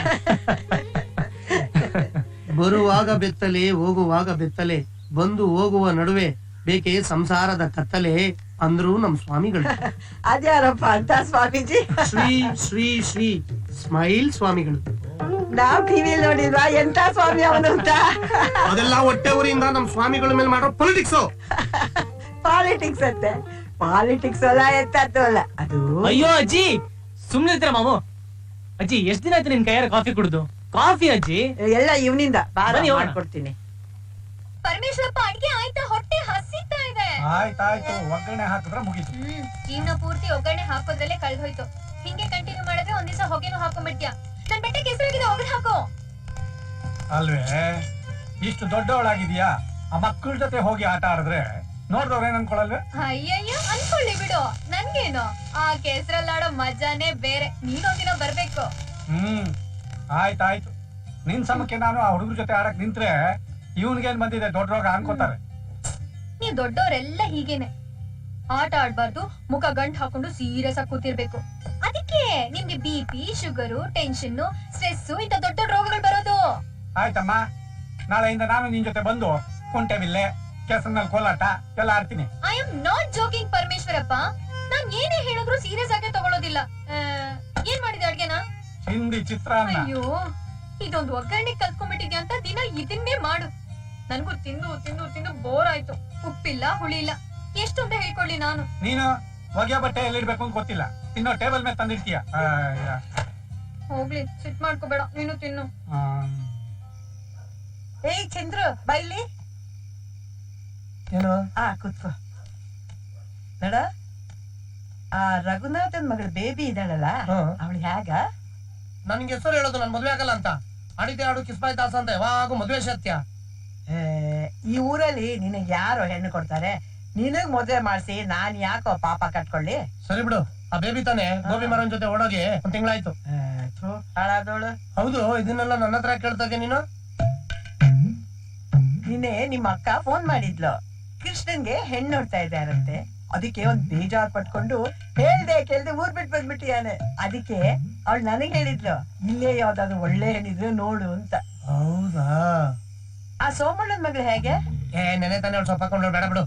ಬರುವಾಗ ಬೆತ್ತಲೆ, ಹೋಗುವಾಗ ಬೆತ್ತಲೆ, ಬಂದು ಹೋಗುವ ನಡುವೆ ಬೇಕೆ ಸಂಸಾರದ ಕತ್ತಲೆ ಅಂದ್ರು ನಮ್ ಸ್ವಾಮಿಗಳು. ಅದ್ಯಾರಪ್ಪ ಅಂತ ಸ್ವಾಮೀಜಿ? ಶ್ರೀ ಶ್ರೀ ಶ್ರೀ ಸ್ಮೈಲ್ ಸ್ವಾಮಿಗಳು. ನಾವ್ ಟಿವಿಲ್ ನೋಡಿಲ್ವಾ ಎಂತ ಸ್ವಾಮಿ ಅವನು ಅಂತ? ಅದೆಲ್ಲ ಹೊಟ್ಟೆ ಊರಿಂದ ನಮ್ ಸ್ವಾಮಿಗಳ ಮೇಲೆ ಮಾಡೋ ಪೊಲಿಟಿಕ್ಸ್. ಪಾಲಿಟಿಕ್ಸ್ ಅಂತೆ. ಪಾಲಿಟಿಕ್ಸ್ ಅಲ್ಲ ಎಂತದ್ದು ಅಲ್ಲ ಅದು. ಅಯ್ಯೋ ಅಜ್ಜಿ ಸುಮ್ನಿರ್ತೀರ ಮಾವು. ಅಜ್ಜಿ ಎಷ್ಟ್ ದಿನ ಆಯ್ತು ನಿನ್ ಕೈಯಾರ ಕಾಫಿ ಕುಡ್ದು? ಕಾಫಿ ಅಜ್ಜಿ ಎಲ್ಲ ಇವನಿಂದ ಬನ್ನಿ ಹೋಗೋಣ. ಮಾಡ್ಕೊಡ್ತೀನಿ. ಪರಮೇಶ್ವರಪ್ಪ ಅಡ್ಗೆ ಆಯ್ತಾ? ಹೊಟ್ಟೆ ಹಸಿತಾ ಇದೆ. ಆಯ್ತಾಯ್ತು, ಒಗ್ಗರಣೆ ಹಾಕಿದ್ರೆ ಮುಗೀತು. ಜೀವನ ಪೂರ್ತಿ ಒಗ್ಗರಣೆ ಹಾಕೋದ್ರಲ್ಲೇ ಕಳ್ದೋಯ್ತು. ಹಿಂಗೆ ಕಂಟಿನ್ಯೂ ಮಾಡಿದ್ರೆ ಒಂದ್ ದಿವಸ ಹೊಗೆನೂ ಹಾಕೊಂಡ್ಬಿಡ್ತೀಯ. ನನ್ ಬೆಟ್ಟ ಕೆಸರಾಗಿದೆ, ಒಗ್ಗರಣೆ ಹಾಕೋ. ಅಲ್ವೇ, ಇಷ್ಟು ದೊಡ್ಡವಳಾಗಿದ್ಯಾ, ಆ ಮಕ್ಕಳ ಜೊತೆ ಹೋಗಿ ಆಟ ಆಡಿದ್ರೆ ನೋಡ್ದವ್ರ ಏನ್ ಅನ್ಕೊಳಲ್ವೇ? ಅಯ್ಯಯ್ಯೋ ಅನ್ಕೊಳ್ಳಿ ಬಿಡು, ನನ್ಗೇನು. ಆ ಕೆಸರಲ್ಲಾಡೋ ಮಜಾನೇ ಬೇರೆ. ನೀನೊಂದಿನ ಬರ್ಬೇಕು. ಆಯ್ತಾಯ್ತು, ನಿನ್ ಸಮಕ್ಕೆ ನಾನು ಆ ಹುಡುಗರ ಜೊತೆ ಆಡಕ್ ನಿಂತ್ರೆ ಇವನ್ಗೇನ್ ಬಂದಿದೆ ದೊಡ್ಡ ರೋಗ ಅನ್ಕೋತಾರೆ. ನೀವ್ ದೊಡ್ಡವರೆಲ್ಲ ಹೀಗೇನೆ. ಆಟ ಆಡ್ಬಾರ್ದು, ಮುಖ ಗಂಟ್ ಹಾಕೊಂಡು ಸೀರಿಯಸ್ ಆಗಿ ಕೂತಿರ್ಬೇಕು. ಅದಕ್ಕೆ ನಿಮ್ಗೆ BP, ಶುಗರು, ಟೆನ್ಷನ್, ಸ್ಟ್ರೆಸ್ ಇಂತ ದೊಡ್ಡ ದೊಡ್ಡ ರೋಗಗಳು ಬರೋದು. ಆಯ್ತಮ್ಮ, ನಾಳೆಯಿಂದ ನಾನು ನಿನ್ ಜೊತೆ ಬಂದು ಕುಂಟೆ ಬಿಲ್ಲೆ, ಕೆಸರಿನಲ್ಲಿ ಕೋಲಾಟ ಎಲ್ಲ ಆಡ್ತೀನಿ. I am not joking Parameshwarappa. ನಾನ್ ಏನೇ ಹೇಳಿದ್ರು ಸೀರಿಯಸ್ ಆಗಿ ತಗೊಳ್ಳೋದಿಲ್ಲ. ಏನ್ ಮಾಡಿದೆ ಅಡ್ಗೆನ? ಹಿಂದಿ ಚಿತ್ರಾನ್ನ. ಅಯ್ಯೋ, ಇದೊಂದು ಒಗ್ಗರಣೆ ಕಲ್ತ್ಕೊಂಡ್ಬಿಟ್ಟಿದ್ಯಾ ಅಂತ ದಿನ ಇದನ್ನೇ ಮಾಡು. ನನ್ಗೂ ತಿಂದು ತಿಂದು ತಿಂದು ಬೋರ್ ಆಯ್ತು. ಉಪ್ಪಿಲ್ಲ, ಹುಳಿ ಇಲ್ಲ. ಎಷ್ಟು ಅಂತ ಹೇಳ್ಕೊಳ್ಳಿ ನಾನು? ನೀನು ಒಗೆ ಬಟ್ಟೆ ಎಲ್ಲಿಡ್ಬೇಕು ಅಂತ ಗೊತ್ತಿಲ್ಲ, ತಿನ್ನೋ ಟೇಬಲ್ ಮೇಲೆ ತಂದಿರ್ತೀಯ. ಹೋಗ್ಲಿ, ಸಿಟ್ ಮಾಡ್ಕೋಬೇಡ, ನೀನು ತಿನ್ನು. ಏಯ್ ಚಂದ್ರು ಬೈಲಿ. ಏನು? ಕೂತ್ಕೋ. ನೋಡ, ಆ ರಘುನಾಥನ್ ಮಗಳ ಬೇಬಿ ಇದ್ದಾಳಲ್ಲ, ಅವಳು ಹೇಗ? ನನ್ಗೆ ಹೆಸರು ಹೇಳೋದು ನನ್ ಮದ್ವೆ ಆಗಲ್ಲ ಅಂತ. ಆಡಿದೆ ಆಡು ಕಿಸ್ಬಾಯ್ ದಾಸ ಅಂತ ಯಾವಾಗೂ ಮದ್ವೆ ಸತ್ಯ. ಈ ಊರಲ್ಲಿ ನಿನಗ್ ಯಾರು ಹೆಣ್ಣು ಕೊಡ್ತಾರೆ? ನಿನಗ್ ಮದ್ವೆ ಮಾಡ್ಸಿ ನಾನ್ ಯಾಕೋ ಪಾಪ ಕಟ್ಕೊಳ್ಳಿ? ಸರಿ ಬಿಡು, ಆ ಬೇಬಿ ತಾನೆ ಗೋಬಿ ಮರನ್ ಜೊತೆ ಓಡೋಗಿ ಒಂದ್ ತಿಂಗಳಾಯ್ತು. ಹಾಳಾದವಳು. ಹೌದು, ಇದನ್ನೆಲ್ಲ ನನ್ನ ಹತ್ರ ಕೇಳ್ತಾ ಇದೀಯ ನೀನು? ನಿನ್ನೆ ನಿಮ್ಮ ಅಕ್ಕ ಫೋನ್ ಮಾಡಿದ್ಲು, ಕೃಷ್ಣನ್ಗೆ ಹೆಣ್ಣು ನೋಡ್ತಾ ಇದ್ದಾರಂತೆ. ಅದಕ್ಕೆ ಒಂದ್ ಬೇಜಾರ್ ಪಟ್ಕೊಂಡು ಹೇಳ್ದೆ ಕೇಳ್ದೆ ಊರ್ ಬಿಟ್ಟು ಬಂದ್ಬಿಟ್ಟಿಯಾನೆ. ಅದಕ್ಕೆ ಅವಳು ನನಗ್ ಹೇಳಿದ್ಲು, ಇಲ್ಲೇ ಯಾವ್ದಾದ್ರು ಒಳ್ಳೆ ಹೆಣ್ಣಿದ್ರೆ ನೋಡು ಅಂತ. ಹೌದಾ? ಆ ಸೋಮಣ್ಣನ್ ಮಗಳು ಹೇಗೆ? ನೆನೆ ತಾನೆ ಅವ್ಳು ಸೊಪ್ಪ ಹಾಕೊಂಡು ಬೇಡ ಬಿಡು.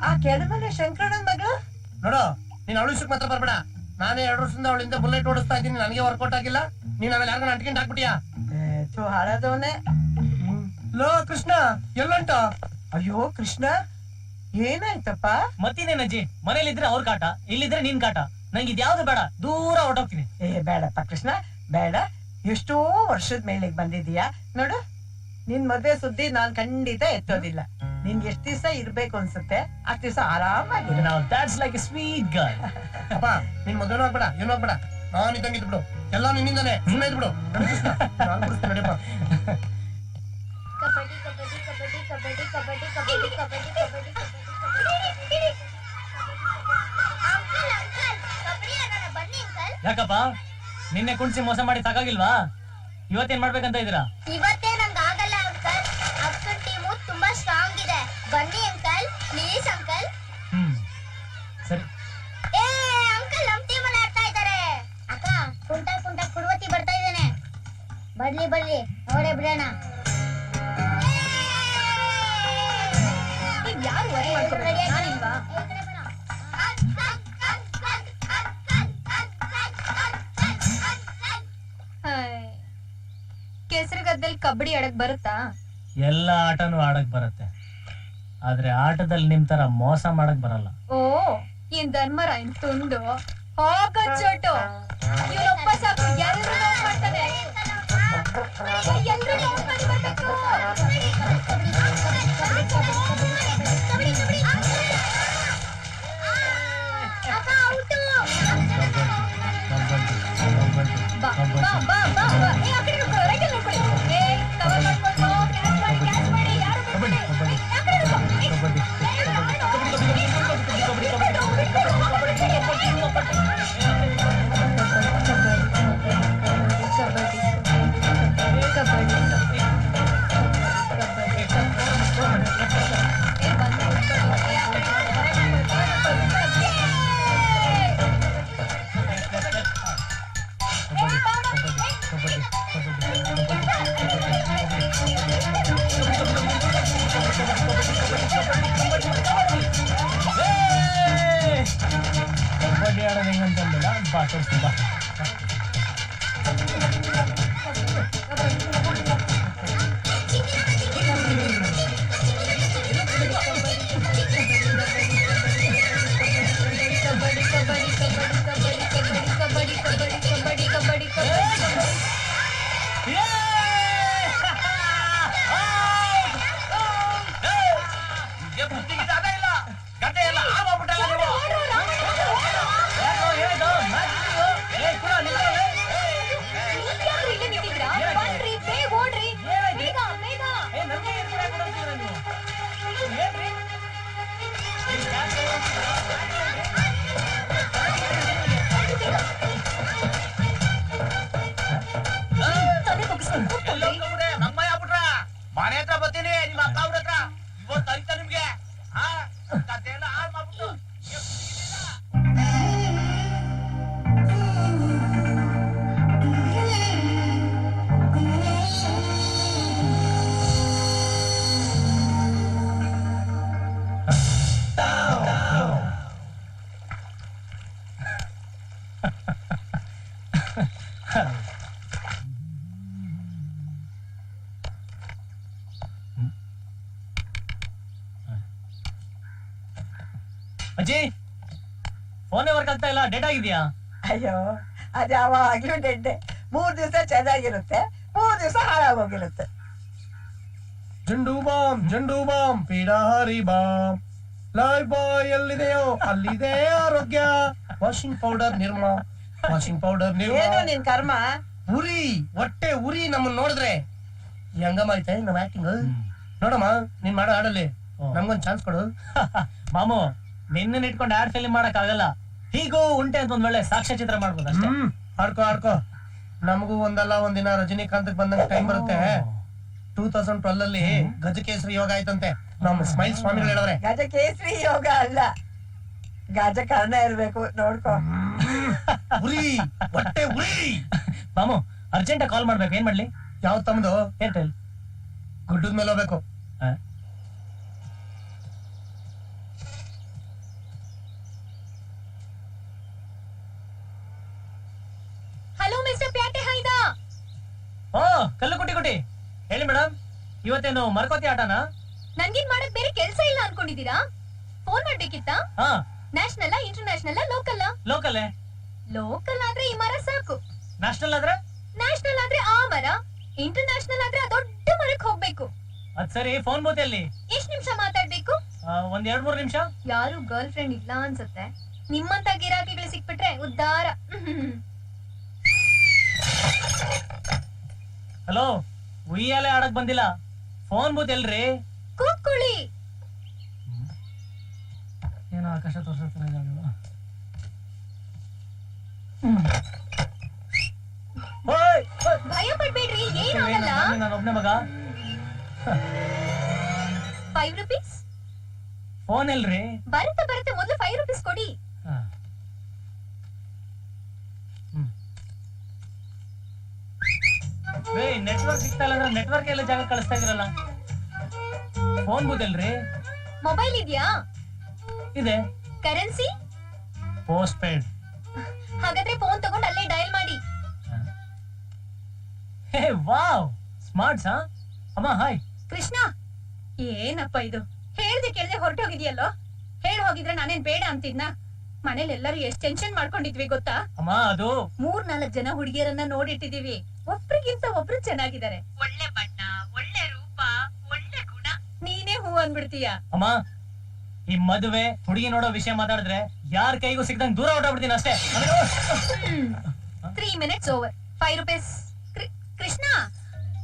ಆ ಕೆಳಮನೆ ಶಂಕರಣ್ಣನ್ ಮಗಳು ನೋಡು, ನೀನ್ ಅವಳು ವಿಷಯಕ್ಕೆ ಮಾತ್ರ ಬರ್ಬೇಡ. ನಾನೇ 2 ವರ್ಷದಿಂದ ಅವಳಿಂದ ಬುಲೆಟ್ ಓಡಿಸ್ತಾ ಇದ್ದೀನಿ, ನನಗೆ ವರ್ಕೌಟ್ ಆಗಿಲ್ಲ. ನೀನ್ ಆಮೇಲೆ ಯಾರಿಗ ಅಂಟ್ಕೊಂಡು ಹಾಕ್ಬಿಟ್ಟಿಯಾ? ಹಾಳಾದವನೇ. ಲೋ ಕೃಷ್ಣ, ಎಲ್ಲಂಟ? ಅಯ್ಯೋ ಕೃಷ್ಣ, ಏನಾಯ್ತಪ್ಪ? ಮತ್ತಿನೇನಜ್ಜಿ, ಮನೇಲಿದ್ರೆ ಅವ್ರ ಕಾಟ, ಇಲ್ಲಿದ್ರೆ ನಿನ್ ಕಾಟ. ನಂಗೆ ಇದ್ಯಾವ್ದು ಬೇಡ, ದೂರ ಹೊರಟೋಗ್ತೀನಿ. ಬೇಡಪ್ಪ ಕೃಷ್ಣ, ಬೇಡ. ಎಷ್ಟೋ ವರ್ಷದ ಮೇಲೆ ಬಂದಿದೀಯಾ ನೋಡು. ನಿನ್ ಮದ್ವೆ ಸುದ್ದಿ ನಾನ್ ಖಂಡಿತ ಎತ್ತೋದಿಲ್ಲ. ನಿನ್ಗೆ ಎಷ್ಟ್ ದಿವಸ ಇರ್ಬೇಕು ಅನ್ಸುತ್ತೆ ಅಷ್ಟ್ ದಿವಸ ಆರಾಮಾಗಿ. That's like a sweet girl. ಅಪ್ಪ, ನಿನ್ ಮದ್ವೆನೂ ಆಗ್ಬೇಡ, ಏನೂ ಆಗ್ಬೇಡ. ನಾನ್ ಇದ್ದಂಗಿದ್ ಬಿಡು, ಎಲ್ಲ ನಿನ್ನಿಂದಾನೆ. ಸುಮ್ಮನೆ ಇದ್ ಬಿಡು. ನಾನು ಬಿಡಿಸ್ತೀನಿ, ನಡಿಯಪ್ಪ. ಕಬಡ್ಡಿ ಕಬಡ್ಡಿ ಕಬಡ್ಡಿ ಕಬಡ್ಡಿ ಕಬಡ್ಡಿ ಕಬಡ್ಡಿ ಕಬಡ್ಡಿ ಕಬಡ್ಡಿ ಕಬಡ್ಡಿ. ಅಂಕಲ್ ಅಂಕಲ್, ಕಬಡ್ಡಿ ಆಡೋಣ ಬನ್ನಿ ಅಂಕಲ್. ಯಾಕಪ್ಪ, ನಿನ್ನೆ ಕುಣಿಸಿ ಮೋಸ ಮಾಡಿ ಸಾಕಾಗಿಲ್ವಾ? ಇವತ್ತೇನ್ ಮಾಡ್ಬೇಕಂತ ಇದೀರಾ? ಇವತ್ತೇ ನಂಗೆ ಆಗಲ್ಲ ಅಂಕಲ್. ಅಕ್ಕನ ಟೀಮು ತುಂಬಾ ಸ್ಟ್ರಾಂಗ್ ಇದೆ. ಬನ್ನಿ ಅಂಕಲ್, ಪ್ಲೀಸ್ ಅಂಕಲ್. ಸರಿ. ಏ ಅಂಕಲ್, ನಮ್ ಟೀಮಲ್ಲಿ ಆಡ್ತಾ ಇದ್ದಾರೆ. ಅಕ್ಕ, ಕುಂಟ ಕುಂಟ ಕುರುವತಿ ಬರ್ತಾ ಇದ್ದಾನೆ. ಬರ್ಲಿ ಬರ್ಲಿ, ನೋಡೇ ಬಿಡೋಣ. ಯಾರು ವರಿ ಮಾಡ್ಕೋಬೇಡ, ನಾನಿಲ್ವಾ? ಕೆಸರು ಗದ್ದಲ್ಲಿ ಕಬಡ್ಡಿ ಆಡಕ್ ಬರುತ್ತಾ? ಎಲ್ಲ ಆಟನೂ ಆಡಕ್ ಬರುತ್ತೆ, ಆದ್ರೆ ಆಟದಲ್ಲಿ ನಿಮ್ ತರ ಮೋಸ ಮಾಡಕ್ ಬರಲ್ಲ. ಓ, ಏನ್ ಧರ್ಮರಾಯನ್ ತುಂಡು ಹೋಗ ಚೋಟು. ಇವನೊಬ್ಬ ಸಾಕು, ಎಲ್ಲರೂ ನೋವು ಮಾಡ್ತಾನೆ. ಎಲ್ಲರೂ ನೋವು ಮಾಡಿ ಬರ್ಬೇಕು. ಬಾ ಬಾ ಬಾ ಬಾ ಬಾ. ಏ, ಆ ಕಡೆ ನೋಡ್ಕೊಳ್ಳಿ, ರೈಟ್ ಅಲ್ಲಿ ನೋಡ್ಕೊಳ್ಳಿ. ಏ, ಕವರ್ ಮಾಡ್ಕೊಂಡು ಕ್ಯಾಚ್ ಮಾಡಿ ಯಾರು ಬಿಡ್ಬೇಡಿ. ಆ ಕಡೆ ನೋಡ್ಕೊ. ಕಬಡ್ಡಿ ಆಡೋದು ಹೆಂಗಂತಂದಿಲ್ಲ ಬಾ ತೋರಿಸ್ತೀನಿ ಬಾ. ಮನೆ ಹತ್ರ ಬರ್ತೀನಿ ನಿಮ್ಮ ಅಕ್ಕ ಅವ್ರ ಹತ್ರ ಇವತ್ತು ಅರಿತ ನಿಮ್ಗೆ ಕತೆ ಎಲ್ಲ ಹಾಳು ಮಾಡ್ಬಿಟ್ಟು ಅಜ್ಜಿ ಫೋನೇ ವರ್ಕ್ ಆಗ್ತಾ ಇಲ್ಲ, ಡೇಟ್ ಆಗಿದ್ಯಾ? ಅಯ್ಯೋ ಅದ್ ಯಾವಾಗ್ಲೂ ಡೆಡ್ಡೆ. 3 ದಿವಸ ಚೆನ್ನಾಗಿರುತ್ತೆ, 3 ದಿವಸ ಹಾಳಾಗೋಗಿರುತ್ತೆ. ಜಂಡು ಬಾಂಬ್ ಪೀಡಾರಿ ಬಾಂಬ್ ಲೈಫ್ ಬಾಯ್ ಎಲ್ಲಿದೆಯೋ ಅಲ್ಲಿದೆ ಆರೋಗ್ಯ. Washing powder Nirma, washing powder ಏನು ನಿರ್ಮಾ. ನಿನ್ ಕರ್ಮ? ಉರಿ ಹೊಟ್ಟೆ ಉರಿ ನಮ್ಮನ್ನ ನೋಡಿದ್ರೆ ಹೆಂಗಮ್ಮ ಐತೆ ನಮ್ಮ ಆಕ್ಟಿಂಗ್. ನೋಡಮ್ಮ ನೀನ್ ಮಾಡೋ ಹಾಡಲ್ಲಿ ನಮ್ಗೊಂದ್ ಚಾನ್ಸ್ ಕೊಡು. ಮಾಮು ನಿನ್ನ ಇಟ್ಕೊಂಡು ಆಡ್ ಫಿಲ್ಮ್ ಮಾಡಕ್ ಆಗಲ್ಲ, ಹೀಗೂ ಉಂಟೆ ಅಂತ ಒಂದ್ ಒಳ್ಳೆ ಸಾಕ್ಷ್ಯ ಚಿತ್ರ ಮಾಡ್ಬೋದು ಅಷ್ಟೇ. ಆಡ್ಕೋ ನಮಗೂ ಒಂದಲ್ಲ ಒಂದಿನ ರಜನಿಕಾಂತ್ ಬಂದಂಗ ಟೈಮ್ ಬರುತ್ತೆ. 2012 ಅಲ್ಲಿ ಗಜಕೇಸರಿ ಯೋಗ ಆಯ್ತಂತೆ, ನಮ್ಮ ಸ್ಮೈಲ್ ಸ್ವಾಮಿಗಳು ಹೇಳವ್ರೆ. ಗಜಕೇಸರಿ ಯೋಗ ಅಲ್ಲ, ಗಜಕರ್ಣ ಇರ್ಬೇಕು, ನೋಡ್ಕೋ. ಉರಿ ಹೊಟ್ಟೆ ಉರಿ. ಮಾಮು ಅರ್ಜೆಂಟ್ ಕಾಲ್ ಮಾಡ್ಬೇಕು, ಏನ್ ಮಾಡ್ಲಿ? ಯಾವ ತಮ್ಮದು? ಏರ್ಟೆಲ್. ಗುಡ್ಡದ ಮೇಲೆ ಹೋಗ್ಬೇಕು. Hello mister ಪ್ಯಾಟೆ ಹೈದಾ. ಓ ಕಲ್ಲು ಕುಟಿ ಹೇಳಿ ಮೇಡಮ್, ಇವತ್ತೇನು ಮರ್ಕೋತಿ ಆಟನಾ? ನನ್ಗೇನ್ ಮಾಡಕ್ ಬೇರೆ ಕೆಲ್ಸ ಇಲ್ಲ ಅನ್ಕೊಂಡಿದೀರಾ? ಫೋನ್ ಮಾಡ್ಬೇಕಿತ್ತಾ? ಹಾ ನ್ಯಾಷನಲ್ ಇಂಟರ್ನ್ಯಾಷನಲ್ ಲೋಕಲ್? ಲೋಕಲ್ಲೇ. ಲೋಕಲ್ ಆದ್ರೆ ಈ ಮರ ಸಾಕು. ನ್ಯಾಷನಲ್ ಆದ್ರೆ? ನ್ಯಾಷನಲ್ ಆದ್ರೆ ಆ ಮರ, ಇಂಟರ್ನ್ಯಾಷನಲ್ ಆದ್ರೆ ಆ ದೊಡ್ಡ ಮರಕ್ ಹೋಗ್ಬೇಕು. ಅದ್ ಸರಿ, ಫೋನ್ ಬೂತಲ್ಲಿ ಎಷ್ಟ್ ನಿಮಿಷ ಮಾತಾಡ್ಬೇಕು? ಒಂದ್ 2-3 ನಿಮಿಷ. ಯಾರು ಗರ್ಲ್ ಫ್ರೆಂಡ್ ಇಲ್ಲ ಅನ್ಸುತ್ತೆ. ನಿಮ್ಮಂತ ಗಿರಾಕಿಗಳು ಸಿಕ್ಬಿಟ್ರೆ ಉದ್ಧಾರ. ಹಲೋ, ಉಯ್ಯಾಲೆ ಆಡಕ್ ಬಂದಿಲ್ಲ, ಫೋನ್ ಬೂತ್ ಎಲ್ರಿ? ಕೂತ್ಕೊಳ್ಳಿ. ಏನೋ ಆಕಾಶ ತೋರ್ಸತ್ತಾರೆ. ಭಯ ಪಡ್ಬೇಡ್ರಿ, ಏನಾಗಲ್ಲ. ನಾನು ಒಬ್ನೇ ಮಗ. 5 ರೂಪೀಸ್ ಫೋನ್ ಎಲ್ರಿ? ಬರುತ್ತೆ ಮೊದಲು 5 ರೂಪೀಸ್ ಕೊಡಿ. ನೆಟ್ವರ್ಕ್ ಸಿಗ್ತಾ ಇಲ್ಲ ಅಂದ್ರೆ ನೆಟ್ವರ್ಕ್ ಎಲ್ಲ ಜಾಗ ಕಳಿಸ್ತಾ ಇದ್ರಲ್ಲ. ಫೋನ್ ಬೂತ್ ಎಲ್ರಿ? ಮೊಬೈಲ್ ಇದೆಯಾ? ಇದೆ. ಕರೆನ್ಸಿ? Post paid. ಹಾಗಾದ್ರೆ ಫೋನ್ ತಗೊಂಡು ಅಲ್ಲೇ ಡಯಲ್ ಮಾಡಿ. ಹೇ ವಾವ್, ಸ್ಮಾರ್ಟ್ಸ್. ಅಮ್ಮ ಹಾಯ್. ಕೃಷ್ಣ, ಏನಪ್ಪ ಇದು? ಹೇಳ್ದೆ ಕೇಳ್ದೆ ಹೊರಟೋಗಿದ್ಯಲ್ಲೋ. ಹೇಳಿ ಹೋಗಿದ್ರೆ ನಾನೇನ್ ಬೇಡ ಅಂತಿದ್ನಾ? ಮನೇಲಿ ಎಲ್ಲರೂ ಎಷ್ಟ್ ಟೆನ್ಷನ್ ಮಾಡ್ಕೊಂಡಿದ್ವಿ ಗೊತ್ತಾ? ಅಮ್ಮ ಅದು 3-4 ಜನ ಹುಡುಗಿಯರನ್ನ ನೋಡಿಟ್ಟಿದೀವಿ. ಒಬ್ರಿಗಿಂತ ಒಬ್ರು ಚೆನ್ನಾಗಿದ್ದಾರೆ. ಒಳ್ಳೆ ಬಣ್ಣ, ಒಳ್ಳೆ ರೂಪ, ಒಳ್ಳೆ ಗುಣ. ನೀನೇ ಹೂ ಅಂದ್ಬಿಡ್ತೀಯ. ಅಮ್ಮ, ಈ ಮದುವೆ ಹುಡುಗಿ ನೋಡೋ ವಿಷಯ ಮಾತಾಡಿದ್ರೆ ಯಾರ ಕೈಗೂ ಸಿಗ್ದಂಗ್ ದೂರ ಹೊರಟೋಗ್ಬಿಡ್ತೀನಿ ಅಷ್ಟೇ. 3 minutes ಓವರ್. 5 ರೂಪೀಸ್. ಕೃಷ್ಣ,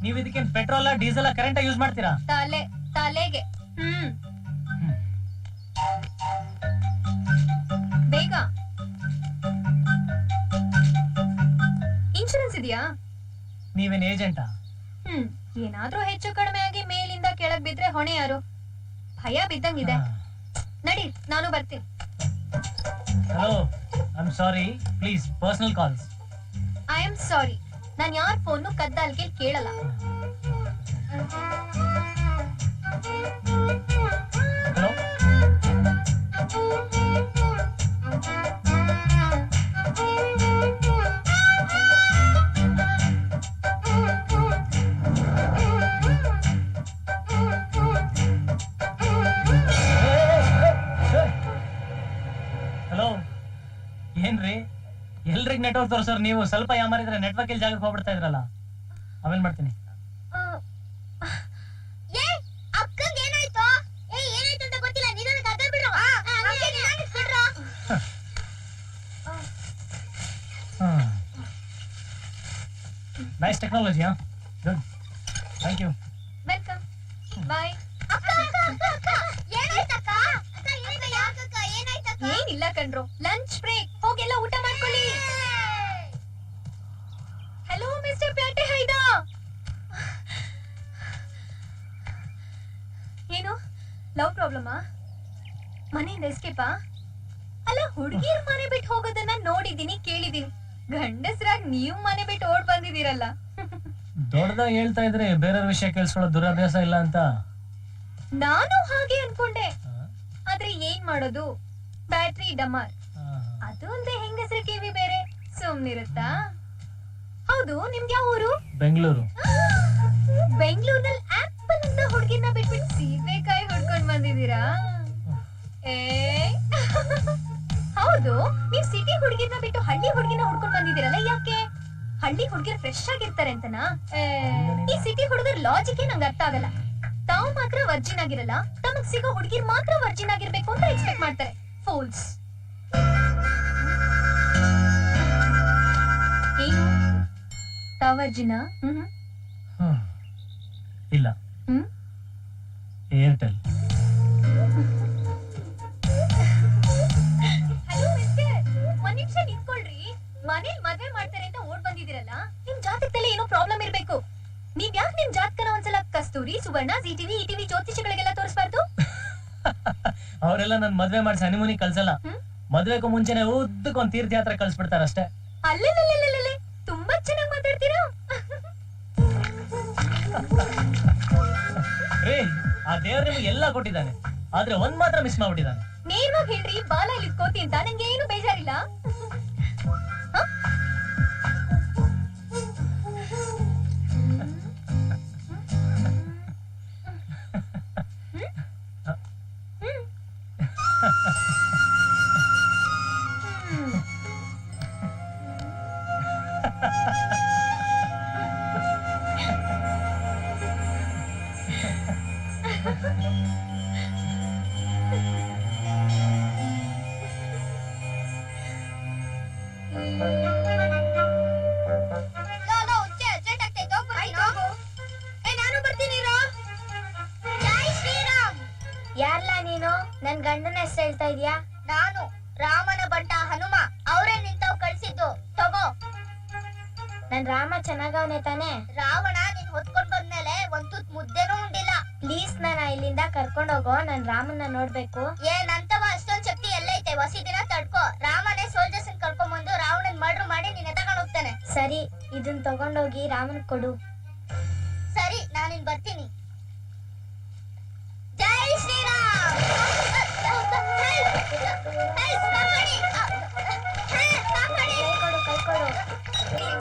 ನೀವ್ ಇದಕ್ಕೆ ಪೆಟ್ರೋಲ್ ಡೀಸೆಲ್ ಕರೆಂಟ್ ಯೂಸ್ ಮಾಡ್ತೀರಾ? ತಲೆಗೆ. ಬೇಗ. ಇನ್ಶೂರೆನ್ಸ್ ಇದೆಯಾ? ನೀವೇನ್ ಏಜೆಂಟಾ? ಏನಾದ್ರೂ ಹೆಚ್ಚು ಕಡಿಮೆ ಆಗಿ ಮೇಲಿಂದ ಕೆಳಗ್ ಬಿದ್ರೆ ಹೊಣೆ ಯಾರು? ಭಯ ಬಿದ್ದಂಗಿದೆ. ನಡಿ, ನಾನು ಬರ್ತೀನಿ. Hello, I am sorry, please personal calls. I am sorry, ನಾನ್ ಯಾರ್ ಫೋನು ಕದ್ದಾಲ್ಗೆ ಕೇಳಲ್ಲ. ಹಲೋ ಹಲೋ ಏನ್ರಿ ಎಲ್ರಿಗ್ ನೆಟ್ವರ್ಕ್ ತೋರ್ಸೋರ್ ನೀವು ಸ್ವಲ್ಪ ಯಾಮಾರಿದ್ರೆ ನೆಟ್ವರ್ಕ್ ಇಲ್ಲಿ ಜಾಗಕ್ಕೆ ಹೋಗ್ಬಿಡ್ತಾ ಇದ್ರಲ್ಲ. ಆಮೇಲೆ ಮಾಡ್ತೀನಿ. ಅಕ್ಕಂಗೆ ಏನಾಯ್ತು? ಏನಾಯ್ತು ಅಂತ ಗೊತ್ತಿಲ್ಲ, ನಿಧಾನ ಕತೆ ಬಿಡ್ರು. Nice technology. Good, thank you. Welcome, bye. ಏನಿಲ್ಲ ಕಣ್ರು, ಲಂಚ್ ಬ್ರೇಕ್, ಹೋಗೆಲ್ಲ ಊಟ ಮಾಡ್ಕೊಳ್ಳಿ. ಹಲೋ ಮಿಸ್ಟರ್ ಪ್ಯಾಟೆ ಹೈದ. ಏನು ಲವ್ ಪ್ರಾಬ್ಲಮಾ? ಮನೆಯಿಂದ ಎಸ್ಕೇಪಾ? ಅಲ್ಲ, ಹುಡುಗಿಯರ್ ಮನೆ ಬಿಟ್ಟು ಹೋಗೋದನ್ನ ನೋಡಿದೀನಿ, ಕೇಳಿದೀನಿ. ಗಂಡಸ್ರಾಗ್ ನೀವು ಮನೆ ಬಿಟ್ಟು ಓಡ್ ಬಂದಿದ್ದೀರಲ್ಲ. ದೊಡ್ಡದಾಗಿ ಹೇಳ್ತಾ ಇದ್ರೆ ಬೇರೆಯವ್ರ ವಿಷಯ ಕೇಳಿಸ್ಕೊಳ್ಳೋ ದುರಭ್ಯಾಸ ಇಲ್ಲ ಅಂತ. ನಾನು ಹಾಗೆ ಅನ್ಕೊಂಡೆ, ಆದ್ರೆ ಏನ್ ಮಾಡೋದು, ಬ್ಯಾಟ್ರಿ ಡಮಾರ್. ಅದು ಅಲ್ದೆ ಹೆಂಗಸ್ರ ಕಿವಿ ಬೇರೆ, ಸುಮ್ನಿರುತ್ತಾ? ಹೌದು, ನಿಮ್ಗೆ ಯಾವ ಊರು? ಬೆಂಗಳೂರು. ಬೆಂಗಳೂರಿನಲ್ಲಿ ಆಪಲ್ ಅಂತ ಹುಡುಗಿನ ಬಿಟ್ಬಿಟ್ಟು ಸೀಬೆಕಾಯಿ ಹುಡ್ಕೊಂಡ್ ಬಂದಿದ್ದೀರಾ? ಏ ಹೌದು, ನೀವ್ ಸಿಟಿ ಹುಡುಗಿನ ಬಿಟ್ಟು ಹಳ್ಳಿ ಹುಡುಗಿನ ಹುಡ್ಕೊಂಡ್ ಬಂದಿದ್ದೀರಲ್ಲ, ಯಾಕೆ? ಹಳ್ಳಿ ಹುಡುಗಿರ್ ಫ್ರೆಶ್ ಆಗಿರ್ತಾರೆ ಅಂತನಾ? ಈ ಸಿಟಿ ಹುಡುಗರ್ ಲಾಜಿಕ್ ನಂಗೆ ಅರ್ಥ ಆಗಲ್ಲ. ತಾವು ಮಾತ್ರ ವರ್ಜಿನ್ ಆಗಿರಲ್ಲ, ತಮಗ್ ಸಿಗೋ ಹುಡುಗಿರ್ ಮಾತ್ರ ವರ್ಜಿನ್ ಆಗಿರ್ಬೇಕು ಅಂತ ಎಕ್ಸ್ಪೆಕ್ಟ್ ಮಾಡ್ತಾರೆ. ಫೂಲ್ಸ್. ಏನು ತಾವ್ ವರ್ಜಿನ? ಇಲ್ಲ, ಏರ್ಟೆಲ್. ಹಲೋ ಮಿಸ್ಟರ್, ಒಂದ್ ನಿಮಿಷ ನಿಂತ್ಕೊಳ್ರಿ. ಮನೇಲಿ ಮದ್ವೆ ಮಾಡ್ತಾರೆ ಅಂತ ಓಡ್ ಬಂದಿದ್ದೀರಲ್ಲ, ನಿಮ್ ಜಾತಕದಲ್ಲಿ ಏನೋ ಪ್ರಾಬ್ಲಮ್ ಇರ್ಬೇಕು. ನೀವ್ ಯಾಕೆ ನಿಮ್ ಜಾತಕನ ಒಂದ್ಸಲ ಕಸ್ತೂರಿ, ಸುವರ್ಣ, ಜಿ ಟಿವಿ, ಈ ಟಿವಿ ಜ್ಯೋತಿಷಿಗಳಿಗೆಲ್ಲ ತೋರಿಸ್ಬಾರ್ದು? ಅವರೆಲ್ಲ ನನ್ ಮದ್ವೆ ಮಾಡಿಸಿ ಹನಿಮೂನಿ ಕಳ್ಸಲ್ಲ. ಮದ್ವೆಗೂ ಮುಂಚೆನೆ ಉದ್ದಕ್ಕೊಂದ್ ತೀರ್ಥಯಾತ್ರೆ ಕಳ್ಸ್ಬಿಡ್ತಾರ ಅಷ್ಟೇ. ಅಲ್ಲೇ ತುಂಬಾ ಚೆನ್ನಾಗಿ ಮಾತಾಡ್ತೀರಾ. ರೀ, ಆ ದೇವ್ರ ನಿಮ್ಗೆ ಎಲ್ಲ ಕೊಟ್ಟಿದ್ದಾನೆ, ಆದ್ರೆ ಒಂದ್ ಮಾತ್ರ ಮಿಸ್ ಮಾಡ್ಬಿಟ್ಟಿದ್ದಾನೆ. ನೇರವಾಗಿ ಹೇಳ್ರಿ, ಬಾಲ ಇಲ್ಲಿ ಕೋತಿ ಅಂತ. ನಂಗೆ ಏನು ಬೇಜಾರಿಲ್ಲ. ನಾನು ಬರ್ತೀನಿ. ಜೈ ಶ್ರೀರಾಮ್. ಯಾರ್ಲಾ ನೀನು? ನನ್ ಗಂಡನ ಹೆಸರು ಹೇಳ್ತಾ ಇದೀಯಾ? ನಾನು ರಾಮನ ಬಂಟ ಹನುಮ. ಅವರೇ ನಿಂತವ್ ಕಳ್ಸಿದ್ದು. ತಗೋ. ನನ್ ರಾಮ ಚೆನ್ನಾಗವನೆ ತಾನೆ? ರಾವಣ ನೀನ್ ಹೊತ್ಕೊಂಡ್ ಬಂದ್ಮೇಲೆ ಒಂದ್ ತುತ್ ಮುದ್ದೆನೂ ಉಂಡಿಲ್ಲ. ಪ್ಲೀಸ್ ನನ್ನ ಇಲ್ಲಿಂದ ಕರ್ಕೊಂಡ್ ಹೋಗೋ, ನನ್ ರಾಮನ್ನ ನೋಡ್ಬೇಕು. ಏನಂತವ ಅಷ್ಟೊಂದ್ ಶಕ್ತಿ ಎಲ್ಲೈತೆ? ಹೊಸಿ ದಿನ ತಡ್ಕೋ. ರಾಮನೇ ಸೋಲ್ಜರ್ಸ್ ಕರ್ಕೊಂಡ್ ಬಂದು ರಾವಣನ್ ಮರ್ಡರ್ ಮಾಡಿ ನಿನ್ನ ತಗೊಂಡ್ ಹೋಗ್ತಾನೆ. ಸರಿ, ಇದನ್ ತಗೊಂಡೋಗಿ ರಾಮನ್ ಕೊಡು. ಸರಿ, ನಾನಿನ್ ಬರ್ತೀನಿ. ಜೈ ಶ್ರೀರಾಮ್.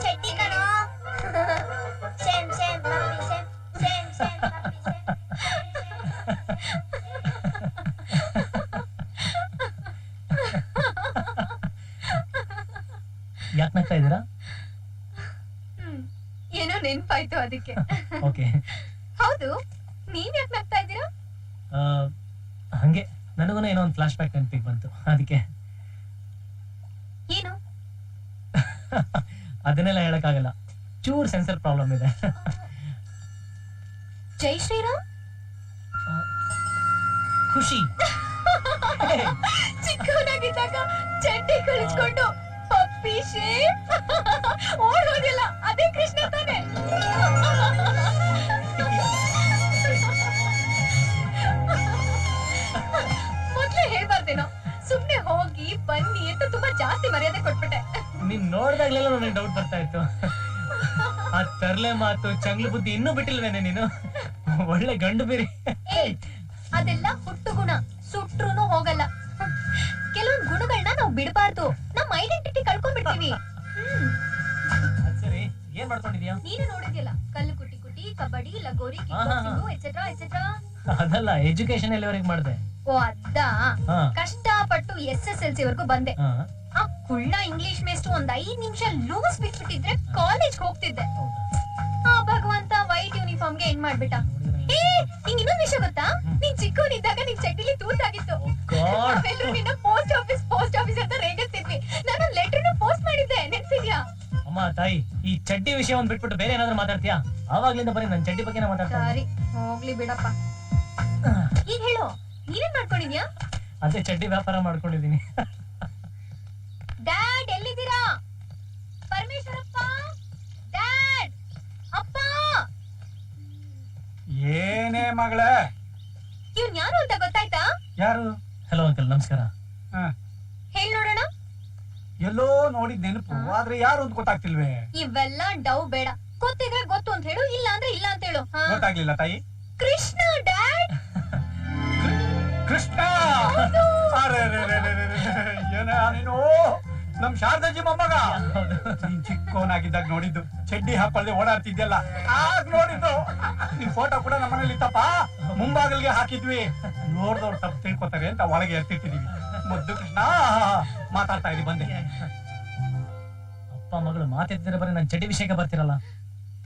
ಚಟ್ಟಿ ಕಣೋ. Same same mummy, same same same mummy, same. ಯಾಕೆ ನಗ್ತಾ ಇದ್ದೀರಾ? ಏನೋ ನೆನ್ಪಾಯ್ತು ಅದಕ್ಕೆ. ಓಕೆ. ಹೌದು, ನೀವ್ ಯಾಕೆ ನಗ್ತಾ ಇದ್ದೀರಾ? ಹಂಗೆ ನನಗೂ ಏನೋ ಒಂದು ಫ್ಲಾಶ್ ಬ್ಯಾಕ್ ನೆನಪಿಗೆ ಬಂತು, ಅದಕ್ಕೆ. ಏನು? ಅದನ್ನೆಲ್ಲ ಹೇಳಕ್ಕಾಗಲ್ಲ, ಚೂರ್ ಸೆನ್ಸರ್ ಪ್ರಾಬ್ಲಮ್ ಇದೆ. ಜೈ ಶ್ರೀರಾಮ್. ಖುಷಿ. ಚಿಕ್ಕವನಾಗಿದ್ದಾಗ ಚಡ್ಡಿ ಕಳಿಸ್ಕೊಂಡು ಪಪ್ಪಿ ಶೇಪ್ ಓಡೋದಿಲ್ಲ, ಅದೇ ಕೃಷ್ಣ ತಾನೆ? ಮೊದ್ಲೇ ಹೇಳ್ಬಾರ್ದೇನೋ, ಸುಮ್ನೆ ಹೋಗಿ ಬನ್ನಿ ಅಂತ ತುಂಬಾ ಜಾಸ್ತಿ ಮರ್ಯಾದೆ ಕೊಟ್ಬಿಟ್ಟೆ. ನೀನ್ ನೋಡ್ದಾಗ್ಲೆಲ್ಲ ನನಗೆ ಡೌಟ್ ಬರ್ತಾ ಇತ್ತು. ತರ್ಲೆ ಮಾತು ಚಂಗ್ಲು ಬುದ್ಧಿ ಇನ್ನೂ ಬಿಟ್ಟಿಲ್ವೇನೆ ನೀನು? ಒಳ್ಳೆ ಗಂಡು ಬೇರೆ. ಏಯ್, ಅದೆಲ್ಲ ಹುಟ್ಟು ಗುಣ, ಸುಟ್ರುನು ಹೋಗಲ್ಲ. ಕೆಲವೊಂದ್ ಗುಣಗಳನ್ನ ನಾವು ಬಿಡಬಾರ್ದು, ನಮ್ ಐಡೆಂಟಿಟಿ ಕಳ್ಕೊಂಡ್ಬಿಡ್ತೀವಿ. ಸರಿ, ಏನ್ ಮಾಡ್ಕೊಂಡಿದ್ಯಾ? ನೀನು ನೋಡಿದ್ಯಲ್ಲ, ಕಲ್ಲು ಕುಟಿ ಕುಟಿ, ಕಬಡ್ಡಿ, ಲಗೋರಿ, ಎಕ್ಸೆಟ್ರಾ ಎಕ್ಸೆಟ್ರಾ. ಅದಲ್ಲ, ಎಜುಕೇಶನ್ ಎಲ್ಲಿವರೆಗೆ ಮಾಡ್ದೆ? ಓ ಅದ್ದಾ, ಕಷ್ಟಪಟ್ಟು SSLC ವರ್ಗೂ ಬಂದೆ. ಆ ಕುಳ್ಳ ಇಂಗ್ಲಿಷ್ ಮೇಸ್ಟ್ರು ಒಂದ್ 5 ನಿಮಿಷ ಲೂಸ್ ಬಿಟ್ಬಿಟ್ಟಿದ್ರೆ ಕಾಲೇಜ್ ಹೋಗ್ತಿದ್ದೆ. ಆ ಭಗವಂತ ವೈಟ್ ಯೂನಿಫಾರ್ಮ್ಗೆ ಏನ್ ಮಾಡ್ಬಿಟ್ಟ. ನಿಂಗ್ ಇನ್ನೊಂದ್ ವಿಷಯ ಗೊತ್ತಾ? ನೀನ್ ಚಿಕ್ಕವನಿದ್ದಾಗ ನಿನ್ ಚಡ್ಡಿಲಿ ತೂತಾಗಿತ್ತು. ನಾವೆಲ್ಲರೂ ನಿನ್ನ ಪೋಸ್ಟ್ ಆಫೀಸ್ ಅಂತ ರೇಗಿಸ್ತಿದ್ವಿ. ನಾನು ಲೆಟರ್ನ ಪೋಸ್ಟ್ ಮಾಡಿದ್ದೆ, ನೆನ್ಪಿದ್ಯಾ? ಅಮ್ಮ ತಾಯಿ, ಈ ಚಡ್ಡಿ ವಿಷಯ ಒಂದ್ ಬಿಟ್ಬಿಟ್ಟು ಬೇರೆ ಏನಾದ್ರು ಮಾತಾಡ್ತೀಯಾ? ಆವಾಗ್ಲಿಂದ ಬರೀ ನನ್ ಚಡ್ಡಿ ಬಗ್ಗೆ ಮಾತಾಡ್ತಾ. ಸರಿ, ಹೋಗ್ಲಿ ಬಿಡಪ್ಪ. ಈಗ ಹೇಳು, ನೀನೇನ್ ಮಾಡ್ಕೊಂಡಿದ್ಯಾ? ಅದೇ ಚಡ್ಡಿ ವ್ಯಾಪಾರ ಮಾಡ್ಕೊಂಡಿದೀನಿ. ಡ್ಯಾಡ್ ಎಲ್ಲಿದ್ದೀರಾ? ಪರಮೇಶ್ವರಪ್ಪ, ಡ್ಯಾಡ್, ಅಪ್ಪ. ಏನೇ ಮಗಳೇ? ಇವ್ನ್ ಯಾರು ಅಂತ ಗೊತ್ತಾಯ್ತಾ? ಯಾರು? ಹಲೋ ಅಂಕಲ್, ನಮಸ್ಕಾರ. ಹೇಳ್ ನೋಡೋಣ. ಎಲ್ಲೋ ನೋಡಿದ್ ನೆನಪು, ಆದ್ರೆ ಯಾರು ಅಂತ ಗೊತ್ತಾಗ್ತಿಲ್ವೇ? ಇವೆಲ್ಲ ಡವ್ ಬೇಡ, ಗೊತ್ತಿದ್ರೆ ಗೊತ್ತು ಅಂತ ಹೇಳು, ಇಲ್ಲ ಅಂದ್ರೆ ಇಲ್ಲ ಅಂತ ಹೇಳು. ಗೊತ್ತಾಗ್ಲಿಲ್ಲ ತಾಯಿ. ಕೃಷ್ಣ ಡ್ಯಾಡ್. ಕೃಷ್ಣ, ಏನ ನೀನು? ನಮ್ ಶಾರದಾಜಿ ಮೊಮ್ಮಗ. ನೀನ್ ಚಿಕ್ಕವನಾಗಿದ್ದಾಗ ನೋಡಿದ್ದು, ಚಡ್ಡಿ ಹಾಕೊಳ್ಳದೆ ಓಡಾಡ್ತಿದ್ಯಲ್ಲ, ಆಗ ನೋಡಿದ್ದು. ನಿನ್ ಫೋಟೋ ಕೂಡ ನಮ್ಮನೇಲಿ ಇತ್ತಪ್ಪ, ಮುಂಬಾಗಿಲ್ಗೆ ಹಾಕಿದ್ವಿ. ನೋಡ್ದವ್ರು ತಪ್ಪು ತಿಳ್ಕೊತಾರೆ ಅಂತ ಒಳಗೆ ಎತ್ತಿಟ್ಟಿದೀವಿ. ಮುದ್ದು ಕೃಷ್ಣ, ಮಾತಾಡ್ತಾ ಇದ್ವಿ, ಬಂದೆ. ಅಪ್ಪ ಮಗಳು ಮಾತಾಡ್ತಿದ್ರೆ ಬರೀ ನನ್ ಚಡ್ಡಿ ವಿಷಯಕ್ಕೆ ಬರ್ತಿರಲ್ಲ.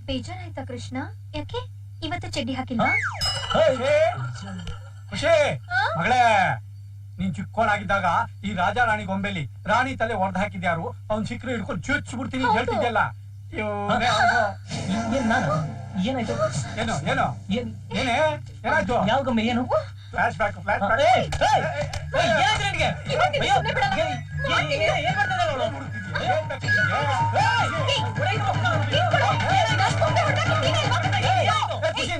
ಬೇಜಾರಾಯ್ತಾ ಕೃಷ್ಣ? ಯಾಕೆ ಇವತ್ತು ಚಡ್ಡಿ ಹಾಕಿಲ್ಲ? ಖುಷಿ ಮಗಳೇ, ನೀನ್ ಚಿಕ್ಕೋಳಾಗಿದ್ದಾಗ ಈ ರಾಜ ರಾಣಿ ಗೊಂಬೆಲಿ ರಾಣಿ ತಲೆ ಹೊಡೆದ್ ಹಾಕಿದ್ಯಾರು? ಅವ್ನ್ ಸಿಕ್ಕರೆ ಹಿಡ್ಕೊಂಡು ಚುಚ್ಚು ಬಿಡ್ತೀನಿ ಹೇಳ್ತಿದ್ಯಲ್ಲ. ಏನಾಯ್ತು? ಏನು ಏನು ಏನೇ ಏನಾಯ್ತು? ಯಾವ ಗೊಂಬೆ? ಏನು? ಫ್ಲಾಶ್ ಬ್ಯಾಕ್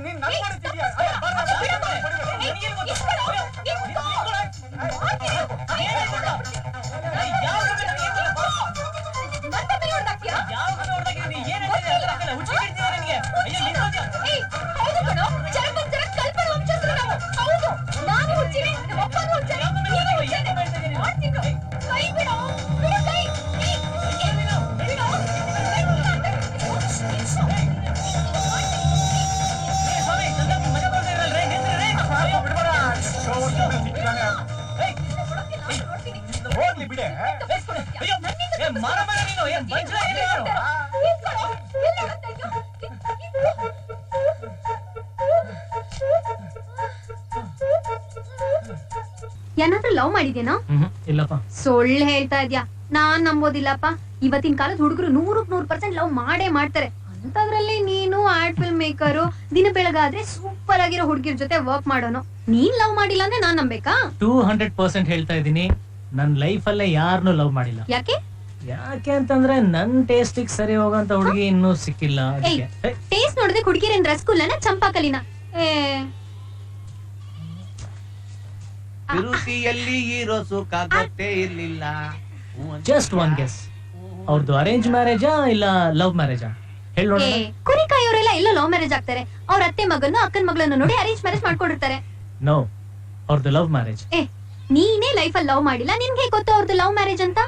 ನೀನ್ ನನ್ ಮಾಡ್ತಿದ್ಯಾ? ಹೋಗ್ಲಿ ಬಿಡೆ. ಏನಾದ್ರೂ ಲವ್ ಮಾಡಿದ್ಯೇನೋ? ಇಲ್ಲಪ್ಪ. ಸುಳ್ಳು ಹೇಳ್ತಾ ಇದ್ಯಾ? ನಾನ್ ನಂಬೋದಿಲ್ಲಪ್ಪ. ಇವತ್ತಿನ ಕಾಲದ ಹುಡುಗರು 100% ಲವ್ ಮಾಡೇ ಮಾಡ್ತಾರೆ. ಅಂತದ್ರಲ್ಲಿ ನೀನು ಆರ್ಟ್ ಫಿಲ್ಮ್ ಮೇಕರು, ದಿನ ಬೆಳಗಾದ್ರೆ ಸೂಪರ್ ಆಗಿರೋ ಹುಡುಗಿರ್ ಜೊತೆ ವರ್ಕ್ ಮಾಡೋನು. ನೀನ್ ಲವ್ ಮಾಡಿಲ್ಲ ಅಂದ್ರೆ ನಾನ್ ನಂಬೇಕಾ? 200% ಹೇಳ್ತಾ ಇದೀನಿ, ನನ್ ಲೈಫ್ ಅಲ್ಲೇ ಯಾರನ್ನೂ ಲವ್ ಮಾಡಿಲ್ಲ. ಯಾಕೆ? ಯಾಕೆ ಅಂತಂದ್ರೆ ನನ್ ಟೇಸ್ಟಿಗೆ ಸರಿ ಹೋಗಂತ ಹುಡುಗಿ ಇನ್ನೂ ಸಿಕ್ಕಿಲ್ಲ. ಟೇಸ್ಟ್ ನೋಡಿದ್ರೆ ಹುಡುಗಿರೇನ್ ರಸಗುಲ್ಲನ ಚಂಪಾಕಲಿನ? ತಿರುತಿಯಲ್ಲಿ ಇರೋ ಸುಖ ಗೊತ್ತೇ ಇರ್ಲಿಲ್ಲ. ಜಸ್ಟ್ ಒನ್ ಗೆಸ್, ಅವ್ರದ್ದು ಅರೇಂಜ್ ಮ್ಯಾರೇಜಾ ಇಲ್ಲ ಲವ್ ಮ್ಯಾರೇಜಾ? ಹೇಳೋಣ. ಕುರಿಕಾಯೋರೆಲ್ಲ ಎಲ್ಲ ಲವ್ ಮ್ಯಾರೇಜ್ ಆಗ್ತಾರೆ. ಅವ್ರ ಅತ್ತೆ ಮಗನ್ನು ಅಕ್ಕನ ಮಗಳನ್ನು ನೋಡಿ ಅರೇಂಜ್ ಮ್ಯಾರೇಜ್ ಮಾಡ್ಕೊಂಡಿರ್ತಾರೆ. ನೋ, ಅವ್ರದ್ದು ಲವ್ ಮ್ಯಾರೇಜ್. ನೀನೇ ಲೈಫ್ ಅಲ್ಲಿ ಲವ್ ಮಾಡಿಲ್ಲ, ನಿನ್ಗೆ ಗೊತ್ತು ಅವ್ರದ್ದು ಲವ್ ಮ್ಯಾರೇಜ್ ಅಂತ?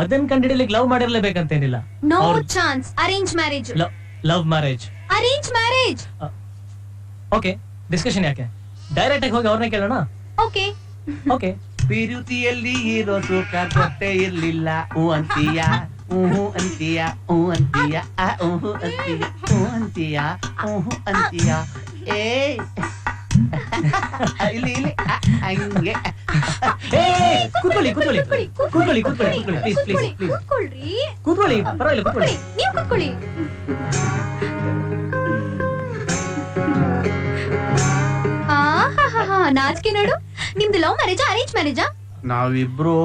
ಅದನ್ನ ಕಂಡಿಡಿಲಿಕ್ಕೆ ಲವ್ ಮಾಡಿರ್ಲೇಬೇಕಂತೇನಿಲ್ಲ. No chance. Arrange marriage. Love marriage. Arrange marriage. Okay, discussion ಯಾಕೆ? ಡೈರೆಕ್ಟ್ ಆಗಿ ಹೋಗಿ ಅವ್ರನ್ನೇ ಕೇಳೋಣ. Okay okay. ಪ್ರೀತಿಯಲ್ಲಿ ಇರೋ ಸುಖ ಗೊತ್ತೇ ಇರ್ಲಿಲ್ಲ. ಅಂತೀಯ ಅಂತೀಯ ಅಂತೀಯ ಅಂತೀಯ ಅಂತೀಯ ಏ ಇಲ್ಲಿ ಇಲ್ಲಿ ಹಂಗೆ. ಕೂತ್ಕೊಳ್ಳಿ ಕೂತ್ಕೊಳ್ಳಿ ಕೂತ್ಕೊಳ್ಳಿ ಕೂತ್ಕೊಳ್ಳಿ ಪ್ಲೀಸ್ ಪ್ಲೀಸ್ ಪ್ಲೀಸ್ ಕೂತ್ಕೊಳ್ಳಿ, ಪರವಾಗಿಲ್ಲ ಕೂತ್ಕೊಳ್ಳಿ. ನೀವು ಕೂತ್ಕೊಳ್ಳಿ. ನಾಚಿಕೆ ನೋಡು. ನಿಮ್ದು ಲವ್ ಮ್ಯಾರೇಜಾ ಅರೇಂಜ್ ಮ್ಯಾರೇಜಾ? ನಾವಿಬ್ರು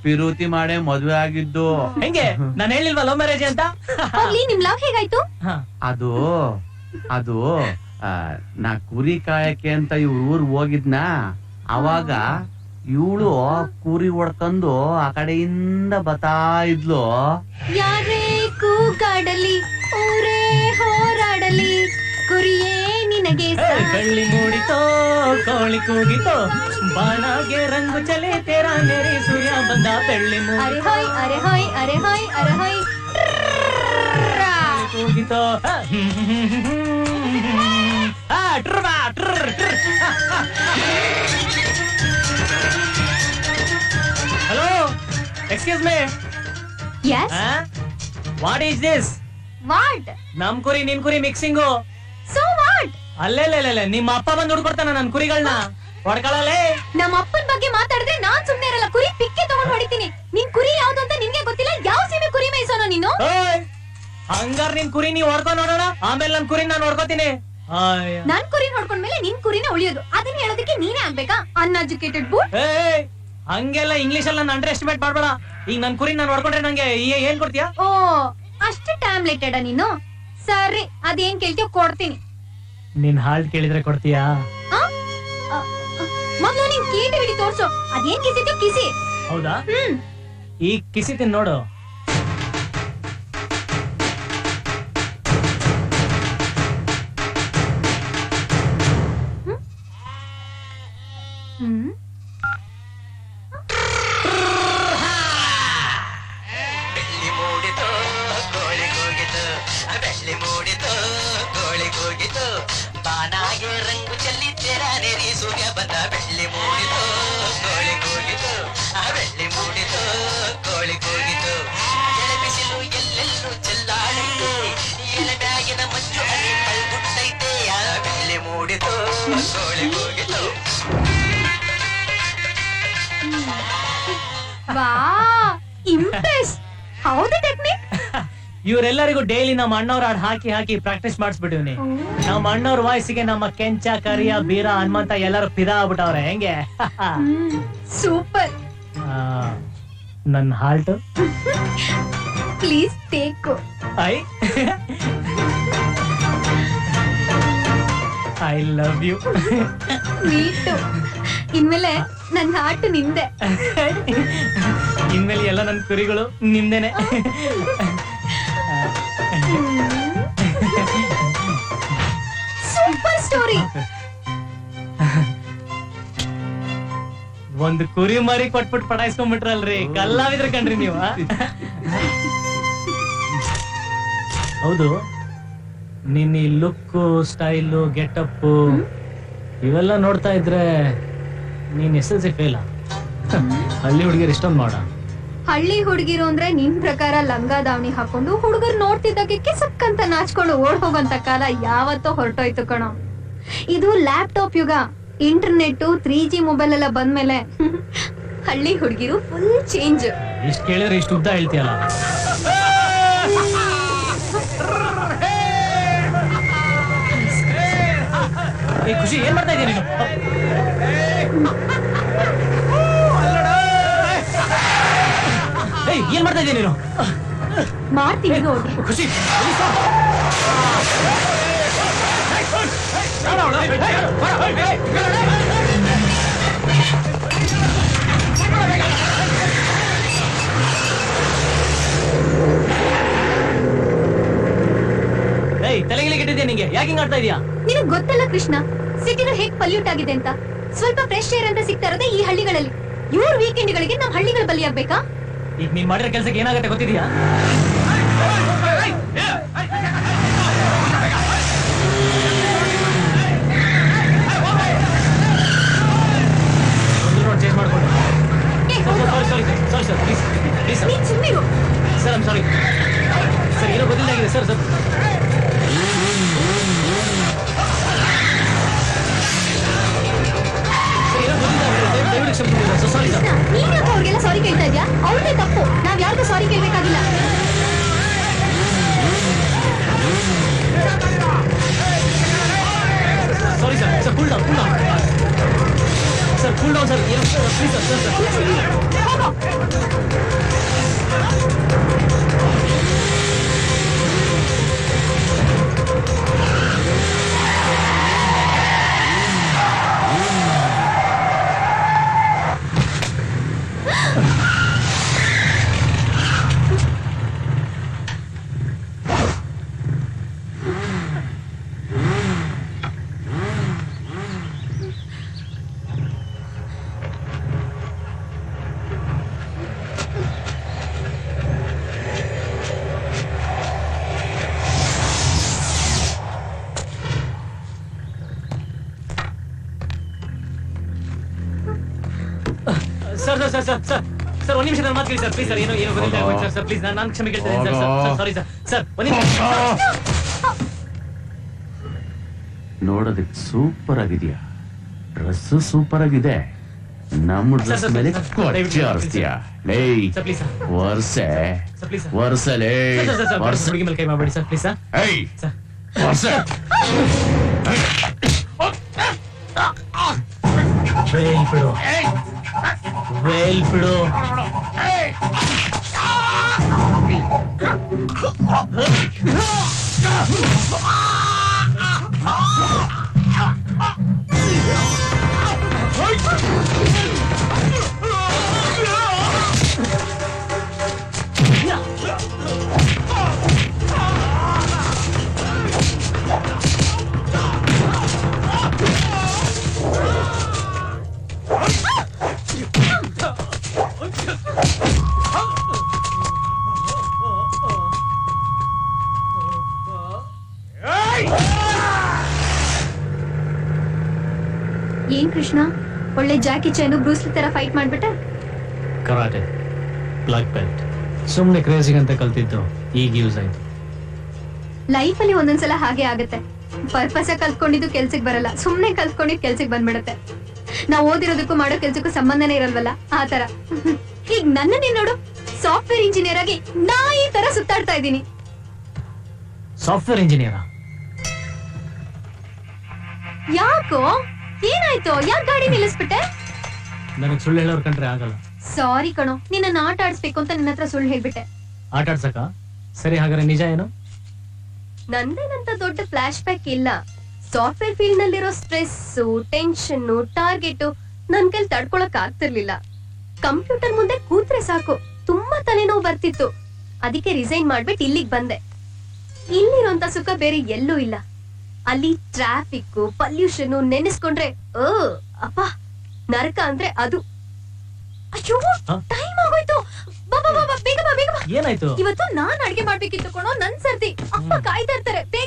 ಪಿರುತಿ ಮಾಡೇ ಮದ್ವೆ ಆಗಿದ್ದು. ಹೆಂಗೆ? ನಾನು ಹೇಳಿಲ್ವಾ ಲವ್ ಮ್ಯಾರೇಜ್ ಅಂತ? ಹೋಗ್ಲಿ, ನಿಮ್ ಲವ್ ಹೇಗಾಯ್ತು? ಅದು ಅದು ನಾ ಕುರಿ ಕಾಯಕ್ಕೆ ಅಂತ ಇವ್ರ ಊರ್ ಹೋಗಿದ್ನ. ಅವಾಗ ಇವಳು ಕುರಿ ಹೊಡ್ಕೊಂಡು ಆ ಕಡೆಯಿಂದ ಬತಾ ಇದ್ಲು. ಯಾರೇ ಕೂಗಾಡಲಿ ಊರೇ ಹೋರಾಡಲಿ ಕುರಿಯೇ ನಿನಗೆ ಕಳ್ಳಿ ಮೂಡಿತೋ ಕೋಳಿ ಕೂಗಿತೋ ಬಾಣಾಗೆ ರಂಗು ಚಲೆ ತೇರಾ ನೆರೆ ಸೂರ್ಯ ಬಂದ ಬೆಳ್ಳಿ ಅರೆ ಹೋಯ್ ಅರೆ ಹೋಯ್ ಅರೆ ಹೋಯ್ ಅರೆ ಹೋಯ್ ಕೂಗಿತೋ hello excuse me yes what is this what ನಮ್ ಕುರಿ ನಿನ್ ಕುರಿ ಮಿಕ್ಸಿಂಗು ಸೋ ವಾಟ್ ಅಲ್ಲೇ ನಿಮ್ಮ ಅಪ್ಪ ಬಂದ್ ಹುಡ್ಕೊಡ್ತಾನ ನನ್ ಕುರಿಗಳನ್ನ ಹೊಡ್ಕೊಳ್ಳಲೇ. ನಮ್ಮ ಅಪ್ಪನ ಬಗ್ಗೆ ಮಾತಾಡಿದ್ರೆ ನಾನ್ ಸುಮ್ನೆ ಇರಲ್ಲ. ಕುರಿ ಪಿಕ್ಕೆ ತಗೊಂಡ್ ಹೊಡಿತೀನಿ. ನಿನ್ ಕುರಿ ಯಾವ್ದು ಅಂತ ನಿನ್ಗೆ ಗೊತ್ತಿಲ್ಲ. ಯಾವ ಸೀಮೆ ಕುರಿ ಮೇಯ್ಸೋನೋ ನೀನು? ಹಂಗಾರ್ ನಿನ್ ಕುರಿ ನೀವ್ ಹೊಡ್ಕೊಂಡ್ ನೋಡೋಣ, ಆಮೇಲೆ ನನ್ ಕುರಿ ನಾನ್ ಹೊಡ್ಕೋತೀನಿ. ನನ್ ಕುರಿ ನೋಡ್ಕೊಂಡ್ಮೇಲೆ ನಿನ್ ಕುರಿನ ಉಳಿಯೋದು. ಅದನ್ನ ಹೇಳೋದಕ್ಕೆ ನೀನೇ ಆಗ್ಬೇಕಾ ಅನ್ಎಜುಕೇಟೆಡ್ ಬೂಟ್? ಹಂಗೆಲ್ಲ ಇಂಗ್ಲಿಷ್ ಅಲ್ಲಿ ನಾನು ಅಂಡರ್ ಎಸ್ಟಿಮೇಟ್ ಮಾಡ್ಬೇಡ. ಈಗ ನನ್ ಕುರಿ ನಾನ್ ಹೊಡ್ಕೊಂಡ್ರೆ ನಂಗೆ ಏನ್ ಕೊಡ್ತೀಯಾ? ಓ ಅಷ್ಟು ಟ್ಯಾಮ್ಲೆಟೆಡ್ ನೀನು? ಸರಿ ಅದೇನ್ ಕೇಳ್ತೀಯೋ ಕೊಡ್ತೀನಿ. ನಿನ್ ಹಾಲ್ಟ್ ಕೇಳಿದ್ರೆ ಕೊಡ್ತೀಯಾ? ಮೊದ್ಲು ನೀನ್ ಕೀಟಿ ಹಿಡಿ ತೋರ್ಸು. ಅದೇನ್ ಕಿಸಿದ್ಯೋ ಕಿಸಿ. ಹೌದಾ? ಈಗ ಕಿಸಿತೀನಿ ನೋಡು. ಬಾನಾಗೆ ರಂಗು ಚೆಲ್ಲಿ ತೆರ ನೆರಿ ಸೂರ್ಯ ಬಂದ ಬೆಳ್ಳಿ ಮೂಡಿತು ಕೋಳಿ ಕೂಗಿತು ಬೆಳ್ಳಿ ಮೂಡಿತು ಕೋಳಿ ಕೂಗಿತು ಎಳೆ ಬಿಸಿಲು ಎಲ್ಲೆಲ್ಲೂ ಚೆಲ್ಲಾಡೈತೆ ಎಲೆ ಬ್ಯಾಗಿನ ಮಂಜು ಹನಿ ಕಳ್ಗುಟ್ಟೈತೆ ಬೆಳ್ಳಿ ಮೂಡಿತು ಕೋಳಿ ಕೂಗಿತು. ವಾ ಇಂಪ್ರೆಸ್. ಹೌದು ಟೆಕ್ನಿಕ್. ಇವರೆಲ್ಲರಿಗೂ ಡೈಲಿ ನಮ್ಮ ಅಣ್ಣವ್ರ ಹಾಡ್ ಹಾಕಿ ಹಾಕಿ ಪ್ರಾಕ್ಟೀಸ್ ಮಾಡಿಸ್ಬಿಟ್ಟಿವ್ನಿ. ನಮ್ಮ ಅಣ್ಣವ್ರ ವಾಯ್ಸಿಗೆ ನಮ್ಮ ಕೆಂಚ ಕರಿಯ ಬೀರ ಹನುಮಂತ ಎಲ್ಲರೂ ಫಿದಾ ಆಗ್ಬಿಟ್ಟವ್ರೆ. ಹೆಂಗೆ? ಸೂಪರ್. ನನ್ನ ಹಾಲ್ಟ್ please take. I love you. Me too. ಇನ್ಮೇಲೆ ನನ್ನ ಹಾರ್ಟ್ ನಿಂದೆ. ಇನ್ಮೇಲೆ ಎಲ್ಲ ನನ್ನ ಕುರಿಗಳು ನಿಮ್ದೇನೆ. Super story. ಒಂದು ಕುರಿ ಮರಿ ಕೊಟ್ಬಿಟ್ಟು ಪಟಾಯಿಸ್ಕೊಂಡ್ಬಿಟ್ರಲ್ರಿ, ಕಲ್ಲಾವಿದ್ರ ಕಣ್ರಿ ನೀವು. ಹೌದು, ನಿನ್ನ ಈ ಲುಕ್ಕು, ಸ್ಟೈಲು, ಗೆಟಪ್ ಇವೆಲ್ಲ ನೋಡ್ತಾ ಇದ್ರೆ ನೀನ್ SSLC ಫೇಲ್. ಹಳ್ಳಿ ಹುಡುಗಿಯರು ಇಷ್ಟೊಂದು ಮಾಡ. ಹಳ್ಳಿ ಹುಡುಗಿರು ಅಂದ್ರೆ ನಿನ್ ಪ್ರಕಾರ ಲಂಗ ದಾವಣಿ ಹಾಕೊಂಡು ಹುಡುಗರು ನೋಡ್ತಿದ್ದಕ್ಕೆ ಕಿಸಕ್ಕಂತ ನಾಚ್ಕೊಂಡು ಓಡ್ ಹೋಗಂತ ಕಾಲ ಯಾವತ್ತೋ ಹೊರಟೋಯ್ತು ಕಣೋ. ಇದು ಲ್ಯಾಪ್ಟಾಪ್ ಯುಗ. ಇಂಟರ್ನೆಟ್ 3G ಮೊಬೈಲ್ ಎಲ್ಲ ಬಂದ್ಮೇಲೆ ಹಳ್ಳಿ ಹುಡುಗಿರು ಫುಲ್ ಚೇಂಜ್. ಇಷ್ಟು ಕೇಳಿದ್ರೆ ಇಷ್ಟು ಉದ್ದ ಹೇಳ್ತೀಯಲ್ಲ. ಖುಷಿ, ಏನ್ ಮಾಡ್ತಾ ಇದೀಯ ನೀನು? ಏನ್ ಮಾಡ್ತಾ ಇದೀಯ ನೀನು? ಮಾಡ್ತೀನಿ ನೋಡಿ. ಖುಷಿ ತಲೆಗಿಲಿ ಕೆಟ್ಟಿದ್ಯಾ ನಿಂಗೆ? ಯಾಕೆ ಹಿಂಗ್ ಆಡ್ತಾ ಇದೀಯಾ? ನಿನಗ್ ಗೊತ್ತಲ್ಲ ಕೃಷ್ಣ, ಸಿಟಿನ ಹೇಗ್ ಪಲ್ಯೂಟ್ ಆಗಿದೆ ಅಂತ. ಸ್ವಲ್ಪ ಫ್ರೆಶ್ ಏರ್ ಅಂತ ಸಿಗ್ತಾ ಇರೋದೇ ಈ ಹಳ್ಳಿಗಳಲ್ಲಿ. ಇವ್ರ ವೀಕೆಂಡ್ಗಳಿಗೆ ನಮ್ ಹಳ್ಳಿಗಳು ಬಲಿಯಾಗ್ಬೇಕಾ? ಈಗ ನೀನ್ ಮಾಡಿರೋ ಕೆಲ್ಸಕ್ಕೆ ಏನಾಗತ್ತೆ ಗೊತ್ತಿದ್ಯಾ? ಚೇಂಜ್ ಮಾಡ್ಕೊಂಡು. ಸರ್ ಐಮ್ ಸಾರಿ ಸರ್, ಏನೋ ಗೊತ್ತಿಲ್ಲಾಗಿದೆ ಸರ್. ಸರ್ ನೀನ್ ಯಾಕೆ ಅವ್ರಿಗೆಲ್ಲ ಸಾರಿ ಕೇಳ್ತಾ ಇದ್ಯಾ? ಅವ್ರದೇ ತಪ್ಪು, ನಾವ್ ಯಾರಿಗೂ ಸಾರಿ ಕೇಳ್ಬೇಕಾಗಿಲ್ಲ. Sorry sir. Sir cool down, cool down sir, cool down sir. Please sir. Sir sir sir sir sir sir ಒಂದ್ ನಿಮಿಷ ನನ್ನ ಮಾತು ಕೇಳಿ ಸರ್ ಪ್ಲೀಸ್ ಸರ್ ಏನೋ ಏನೋ ಗೊತ್ತಿಲ್ಲ ಸರ್ ಸರ್ ಪ್ಲೀಸ್ ನಾನು ಕ್ಷಮೆ ಕೇಳ್ತೀನಿ sir sir sorry sir sir ಒಂದ್ ನಿಮಿಷ ನೋಡೋದಕ್ಕೆ ಸೂಪರ್ ಆಗಿದ್ಯಾ, ಡ್ರೆಸ್ ಸೂಪರ್ ಆಗಿದೆ, ನಮ್ಮ ಡ್ರೆಸ್ ಮೇಲೆ ಕೊಚ್ಚಾರಿಸ್ತೀಯ ಲೇ ವರ್ಷೆ ವರ್ಷಲೇ ವರ್ಷ ಹುಡುಗಿ ಮೇಲೆ ಕೈ ಮಾಡಬೇಡಿ ಸರ್ ಪ್ಲೀಸ್ ಸರ್ ವರ್ಷ ವೇಲ್ ಬಿಡು ವೇಲ್ ಬಿಡು ಏನ್ ಕೃಷ್ಣ ಒಳ್ಳೆ ಜಾಕಿ ಚೈನು ಬ್ರೂಸ್ಲಿ ತರ ಫೈಟ್ ಮಾಡ್ಬಿಟ್ಟೆ. ಕರಾಟೆ ಬ್ಲಾಕ್ ಬೆಲ್ಟ್ ಸುಮ್ನೆ ಕ್ರೇಜಿಗೆ ಅಂತ ಕಲ್ತಿದ್ದು ಈಗ ಯೂಸ್ ಆಯ್ತು. ಲೈಫ್ ಅಲ್ಲಿ ಒಂದೊಂದ್ಸಲ ಹಾಗೆ ಆಗುತ್ತೆ. ಪರ್ಪಸ್ ಕಲ್ತ್ಕೊಂಡಿದ್ದು ಕೆಲ್ಸಕ್ಕೆ ಬರಲ್ಲ, ಸುಮ್ನೆ ಕಲ್ತ್ಕೊಂಡಿದ್ ಕೆಲ್ಸಕ್ಕೆ ಬಂದ್ಬಿಡತ್ತೆ. ನಾವ್ ಓದಿರೋದಕ್ಕೂ ಮಾಡೋ ಕೆಲ್ಸಕ್ಕೂ ಸಂಬಂಧನೇ ಇರಲ್ವಲ್ಲ ಆ ತರ. ಈಗ ನನ್ನನ್ನೇ ನೋಡು, ಸಾಫ್ಟ್ವೇರ್ ಇಂಜಿನಿಯರ್ ಆಗಿ ನಾ ಈ ತರ ಸುತ್ತಾಡ್ತಾ ಇದ್ದೀನಿ. ಸಾಫ್ಟ್ವೇರ್ ಇಂಜಿನಿಯರ್ ಯಾಕೋ ಏನಾಯ್ತು? ಯಾಕೆ ಗಾಡಿ ನಿಲ್ಲಿಸ್ಬಿಟ್ಟೆ? ನನಗೆ ಸುಳ್ಳು ಹೇಳೋರ್ ಕಂಡ್ರೆ ಆಗಲ್ಲ. ಸಾರಿ ಕಣೋ, ನಿನ್ನ ಆಟ ಆಡಿಸ್ಬೇಕು ಅಂತ ನಿನ್ನ ಹತ್ರ ಸುಳ್ಳು ಹೇಳ್ಬಿಟ್ಟೆ. ಆಟ ಆಡ್ಸಕ? ಸರಿ ಹಾಗಾದ್ರೆ ನಿಜ ಏನು? ನಂದೇನಂತ ದೊಡ್ಡ ಫ್ಲಾಶ್ ಬ್ಯಾಕ್ ಇಲ್ಲ. ಸಾಫ್ಟ್ವೇರ್ ಫೀಲ್ಡ್ ನಲ್ಲಿರೋ ಸ್ಟ್ರೆಸ್, ಟೆನ್ಷನ್, ಟಾರ್ಗೆಟ್ ನನ್ ಕೈಲಿ ತಡ್ಕೊಳಕ್ ಆಗ್ತಿರ್ಲಿಲ್ಲ. ಕಂಪ್ಯೂಟರ್ ಮುಂದೆ ಕೂತ್ರೆ ಸಾಕು ತುಂಬಾ ತಲೆನೋವು ಬರ್ತಿತ್ತು. ಅದಕ್ಕೆ ರಿಸೈನ್ ಮಾಡ್ಬಿಟ್ಟು ಇಲ್ಲಿಗೆ ಬಂದೆ. ಇಲ್ಲಿರೋಂತ ಸುಖ ಬೇರೆ ಎಲ್ಲೂ ಇಲ್ಲ. ಅಲ್ಲಿ ಟ್ರಾಫಿಕ್, ಪೊಲ್ಯೂಷನ್ ನೆನೆಸ್ಕೊಂಡ್ರೆ ಅಪ್ಪ ನರಕ ಅಂದ್ರೆ ಅದು. ಅಯ್ಯೋ ಟೈಮ್ ಆಗೋಯ್ತು, ಬೇಗ ಬಾ ಬೇಗ ಬಾ. ಏನಾಯ್ತು? ಇವತ್ತು ನಾನ್ ಅಡ್ಗೆ ಮಾಡ್ಬೇಕಿತ್ತು ಕಣೋ, ನನ್ ಸರ್ದಿ. ಅಪ್ಪ ಕಾಯ್ತಾ ಇರ್ತಾರೆ, ಬೇಗ